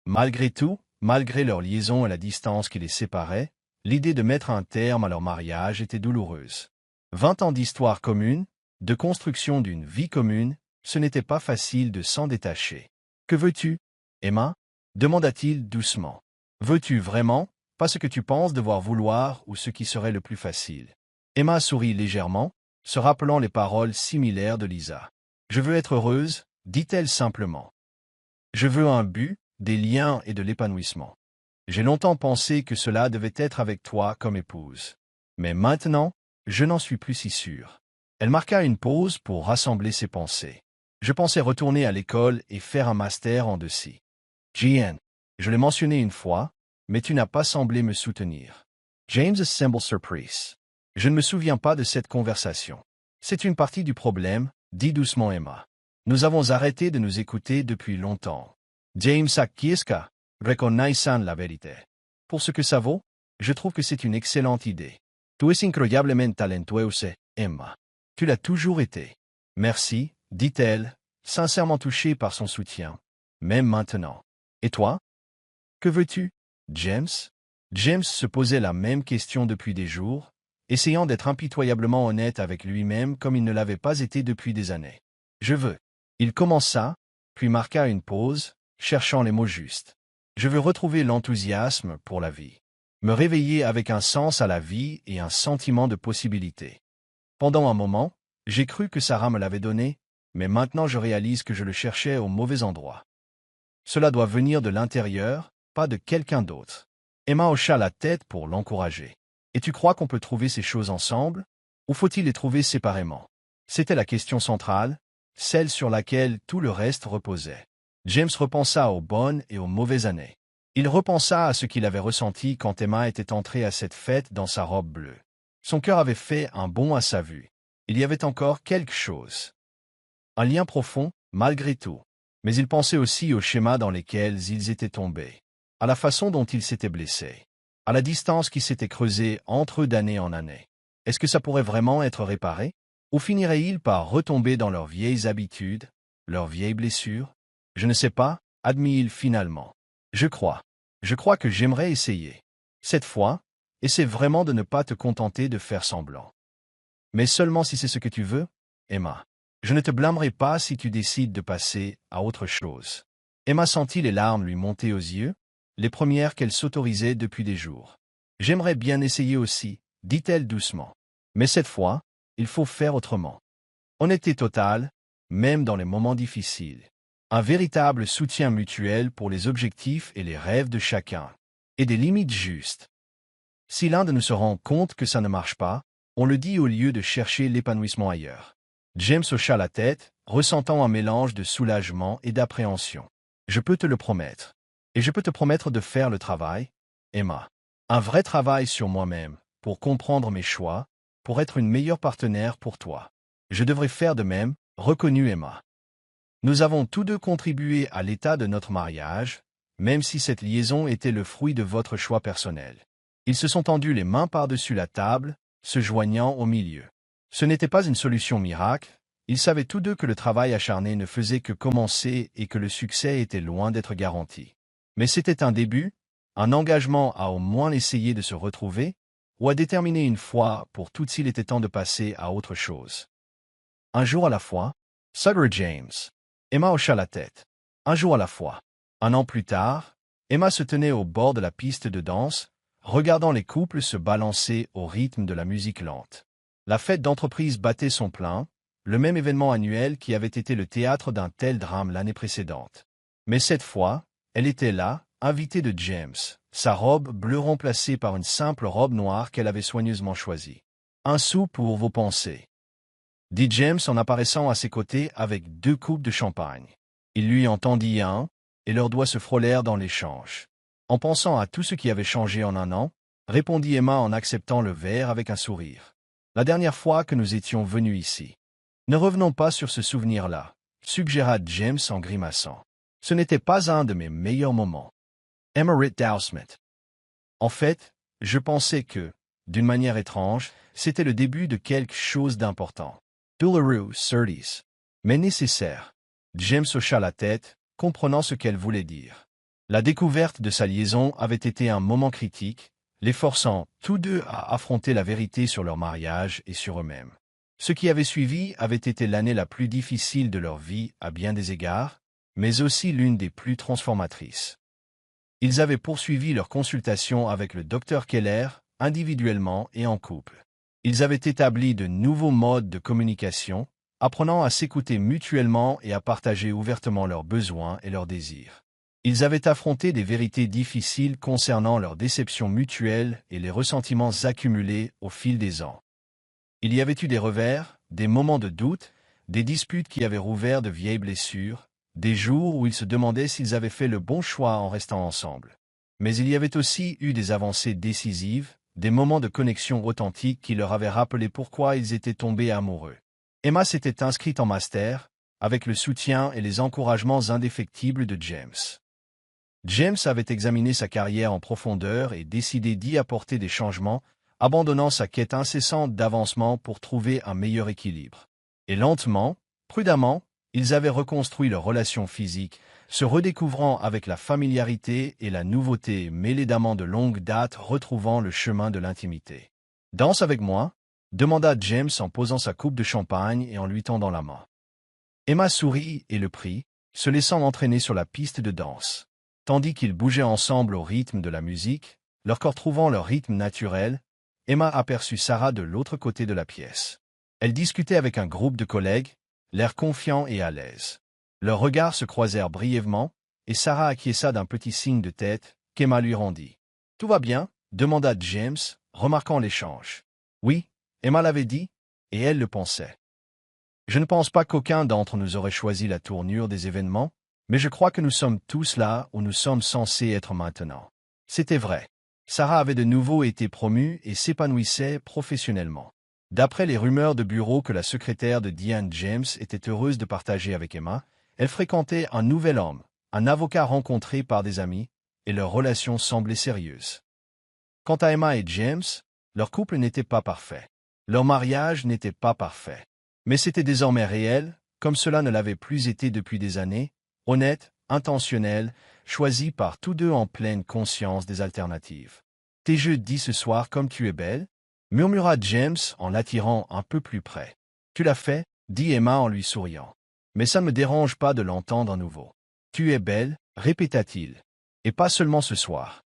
Malgré tout, malgré leur liaison et la distance qui les séparait, l'idée de mettre un terme à leur mariage était douloureuse. 20 ans d'histoire commune, de construction d'une vie commune, ce n'était pas facile de s'en détacher. « Que veux-tu, Emma » demanda-t-il doucement. « Veux-tu vraiment, pas ce que tu penses devoir vouloir ou ce qui serait le plus facile ?» Emma sourit légèrement, se rappelant les paroles similaires de Lisa. « Je veux être heureuse, dit-elle simplement. Je veux un but, des liens et de l'épanouissement. J'ai longtemps pensé que cela devait être avec toi comme épouse. Mais maintenant, je n'en suis plus si sûr. » Elle marqua une pause pour rassembler ses pensées. « Je pensais retourner à l'école et faire un master en Deci. Jean, je l'ai mentionné une fois, mais tu n'as pas semblé me soutenir. » James assemble surprise. « Je ne me souviens pas de cette conversation. C'est une partie du problème, dit doucement Emma. Nous avons arrêté de nous écouter depuis longtemps. James acquiesca, reconnaissant la vérité. Pour ce que ça vaut, je trouve que c'est une excellente idée. Tu es incroyablement talentueuse, Emma. Tu l'as toujours été. Merci, dit-elle, sincèrement touchée par son soutien. Même maintenant. Et toi? Que veux-tu, James? James se posait la même question depuis des jours, essayant d'être impitoyablement honnête avec lui-même comme il ne l'avait pas été depuis des années. Je veux. Il commença, puis marqua une pause, cherchant les mots justes. Je veux retrouver l'enthousiasme pour la vie. Me réveiller avec un sens à la vie et un sentiment de possibilité. Pendant un moment, j'ai cru que Sarah me l'avait donné, mais maintenant je réalise que je le cherchais au mauvais endroit. Cela doit venir de l'intérieur, pas de quelqu'un d'autre. Emma hocha la tête pour l'encourager. Et tu crois qu'on peut trouver ces choses ensemble, ou faut-il les trouver séparément? C'était la question centrale, celle sur laquelle tout le reste reposait. James repensa aux bonnes et aux mauvaises années. Il repensa à ce qu'il avait ressenti quand Emma était entrée à cette fête dans sa robe bleue. Son cœur avait fait un bond à sa vue. Il y avait encore quelque chose. Un lien profond, malgré tout. Mais il pensait aussi aux schémas dans lesquels ils étaient tombés, à la façon dont ils s'étaient blessés, à la distance qui s'était creusée entre eux d'année en année. Est-ce que ça pourrait vraiment être réparé? Ou finiraient-ils par retomber dans leurs vieilles habitudes, leurs vieilles blessures? Je ne sais pas, admit-il finalement. Je crois que j'aimerais essayer. Cette fois, essaie vraiment de ne pas te contenter de faire semblant. Mais seulement si c'est ce que tu veux, Emma. Je ne te blâmerai pas si tu décides de passer à autre chose. Emma sentit les larmes lui monter aux yeux, les premières qu'elle s'autorisait depuis des jours. J'aimerais bien essayer aussi, dit-elle doucement. Mais cette fois, il faut faire autrement. Honnêteté totale, même dans les moments difficiles. Un véritable soutien mutuel pour les objectifs et les rêves de chacun. Et des limites justes. Si l'un de nous se rend compte que ça ne marche pas, on le dit au lieu de chercher l'épanouissement ailleurs. James hocha la tête, ressentant un mélange de soulagement et d'appréhension. Je peux te le promettre. Et je peux te promettre de faire le travail, Emma. Un vrai travail sur moi-même, pour comprendre mes choix, pour être une meilleure partenaire pour toi. Je devrais faire de même, reconnut Emma. Nous avons tous deux contribué à l'état de notre mariage, même si cette liaison était le fruit de votre choix personnel. Ils se sont tendus les mains par-dessus la table, se joignant au milieu. Ce n'était pas une solution miracle, ils savaient tous deux que le travail acharné ne faisait que commencer et que le succès était loin d'être garanti. Mais c'était un début, un engagement à au moins essayer de se retrouver, ou à déterminer une fois pour toutes s'il était temps de passer à autre chose. Un jour à la fois, Sutter James. Emma hocha la tête. Un jour à la fois. Un an plus tard, Emma se tenait au bord de la piste de danse, regardant les couples se balancer au rythme de la musique lente. La fête d'entreprise battait son plein, le même événement annuel qui avait été le théâtre d'un tel drame l'année précédente. Mais cette fois, elle était là, invitée de James, sa robe bleue remplacée par une simple robe noire qu'elle avait soigneusement choisie. Un sou pour vos pensées, dit James en apparaissant à ses côtés avec 2 coupes de champagne. Il lui en tendit un, et leurs doigts se frôlèrent dans l'échange. En pensant à tout ce qui avait changé en un an, répondit Emma en acceptant le verre avec un sourire. La dernière fois que nous étions venus ici. Ne revenons pas sur ce souvenir-là, suggéra James en grimaçant. Ce n'était pas un de mes meilleurs moments. Emma Ritt-Dousmith. En fait, je pensais que, d'une manière étrange, c'était le début de quelque chose d'important. Douloureux, certes, mais nécessaire. James hocha la tête, comprenant ce qu'elle voulait dire. La découverte de sa liaison avait été un moment critique, les forçant tous deux à affronter la vérité sur leur mariage et sur eux-mêmes. Ce qui avait suivi avait été l'année la plus difficile de leur vie à bien des égards, mais aussi l'une des plus transformatrices. Ils avaient poursuivi leur consultation avec le docteur Keller, individuellement et en couple. Ils avaient établi de nouveaux modes de communication, apprenant à s'écouter mutuellement et à partager ouvertement leurs besoins et leurs désirs. Ils avaient affronté des vérités difficiles concernant leurs déceptions mutuelles et les ressentiments accumulés au fil des ans. Il y avait eu des revers, des moments de doute, des disputes qui avaient rouvert de vieilles blessures, des jours où ils se demandaient s'ils avaient fait le bon choix en restant ensemble. Mais il y avait aussi eu des avancées décisives, des moments de connexion authentique qui leur avaient rappelé pourquoi ils étaient tombés amoureux. Emma s'était inscrite en master, avec le soutien et les encouragements indéfectibles de James. James avait examiné sa carrière en profondeur et décidé d'y apporter des changements, abandonnant sa quête incessante d'avancement pour trouver un meilleur équilibre. Et lentement, prudemment, ils avaient reconstruit leur relation physique, se redécouvrant avec la familiarité et la nouveauté mêlées d'amants de longue date retrouvant le chemin de l'intimité. « Danse avec moi ?» demanda James en posant sa coupe de champagne et en lui tendant la main. Emma sourit et le prit, se laissant entraîner sur la piste de danse. Tandis qu'ils bougeaient ensemble au rythme de la musique, leur corps trouvant leur rythme naturel, Emma aperçut Sarah de l'autre côté de la pièce. Elle discutait avec un groupe de collègues, l'air confiant et à l'aise. Leurs regards se croisèrent brièvement, et Sarah acquiesça d'un petit signe de tête qu'Emma lui rendit. « Tout va bien ?» demanda James, remarquant l'échange. Oui, Emma l'avait dit, et elle le pensait. Je ne pense pas qu'aucun d'entre nous aurait choisi la tournure des événements, mais je crois que nous sommes tous là où nous sommes censés être maintenant. C'était vrai. Sarah avait de nouveau été promue et s'épanouissait professionnellement. D'après les rumeurs de bureau que la secrétaire de Diane James était heureuse de partager avec Emma, elle fréquentait un nouvel homme, un avocat rencontré par des amis, et leur relation semblait sérieuse. Quant à Emma et James, leur couple n'était pas parfait. Leur mariage n'était pas parfait. Mais c'était désormais réel, comme cela ne l'avait plus été depuis des années, honnête, intentionnel, choisi par tous deux en pleine conscience des alternatives. « T'es jeudi ce soir comme tu es belle ?» murmura James en l'attirant un peu plus près. Tu l'as fait, dit Emma en lui souriant. Mais ça ne me dérange pas de l'entendre à nouveau. Tu es belle, répéta-t-il. Et pas seulement ce soir.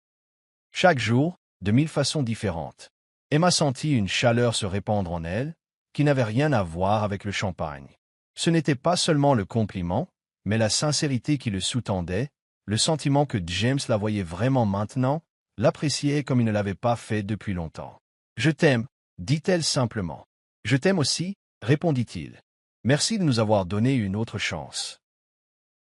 Chaque jour, de 1000 façons différentes. Emma sentit une chaleur se répandre en elle, qui n'avait rien à voir avec le champagne. Ce n'était pas seulement le compliment, mais la sincérité qui le sous-tendait, le sentiment que James la voyait vraiment maintenant, l'appréciait comme il ne l'avait pas fait depuis longtemps. « Je t'aime, dit-elle simplement. « Je t'aime aussi, répondit-il. Merci de nous avoir donné une autre chance. »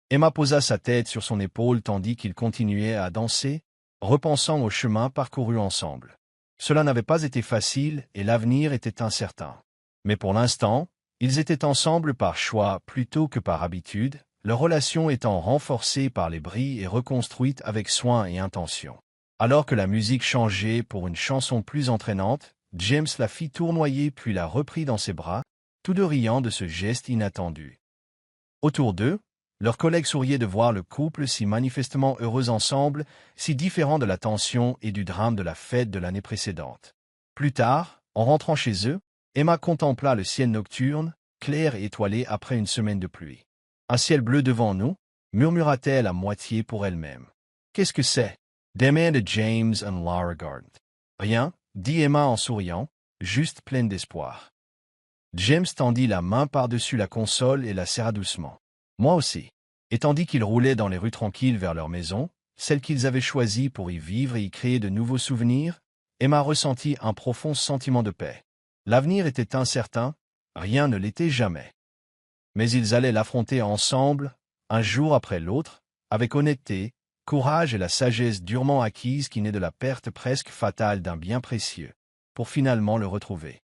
Emma posa sa tête sur son épaule tandis qu'ils continuaient à danser, repensant au chemin parcouru ensemble. Cela n'avait pas été facile et l'avenir était incertain. Mais pour l'instant, ils étaient ensemble par choix plutôt que par habitude, leur relation étant renforcée par les bris et reconstruite avec soin et intention. Alors que la musique changeait pour une chanson plus entraînante, James la fit tournoyer puis la reprit dans ses bras, tous deux riant de ce geste inattendu. Autour d'eux, leurs collègues souriaient de voir le couple si manifestement heureux ensemble, si différent de la tension et du drame de la fête de l'année précédente. Plus tard, en rentrant chez eux, Emma contempla le ciel nocturne, clair et étoilé après une semaine de pluie. « Un ciel bleu devant nous » murmura-t-elle à moitié pour elle-même. « Qu'est-ce que c'est » demanda James et Lara Gardner. « Rien » dit Emma en souriant, juste pleine d'espoir. James tendit la main par-dessus la console et la serra doucement. « Moi aussi. » Et tandis qu'ils roulaient dans les rues tranquilles vers leur maison, celle qu'ils avaient choisie pour y vivre et y créer de nouveaux souvenirs, Emma ressentit un profond sentiment de paix. L'avenir était incertain, rien ne l'était jamais. Mais ils allaient l'affronter ensemble, un jour après l'autre, avec honnêteté, courage et la sagesse durement acquise qui naît de la perte presque fatale d'un bien précieux, pour finalement le retrouver.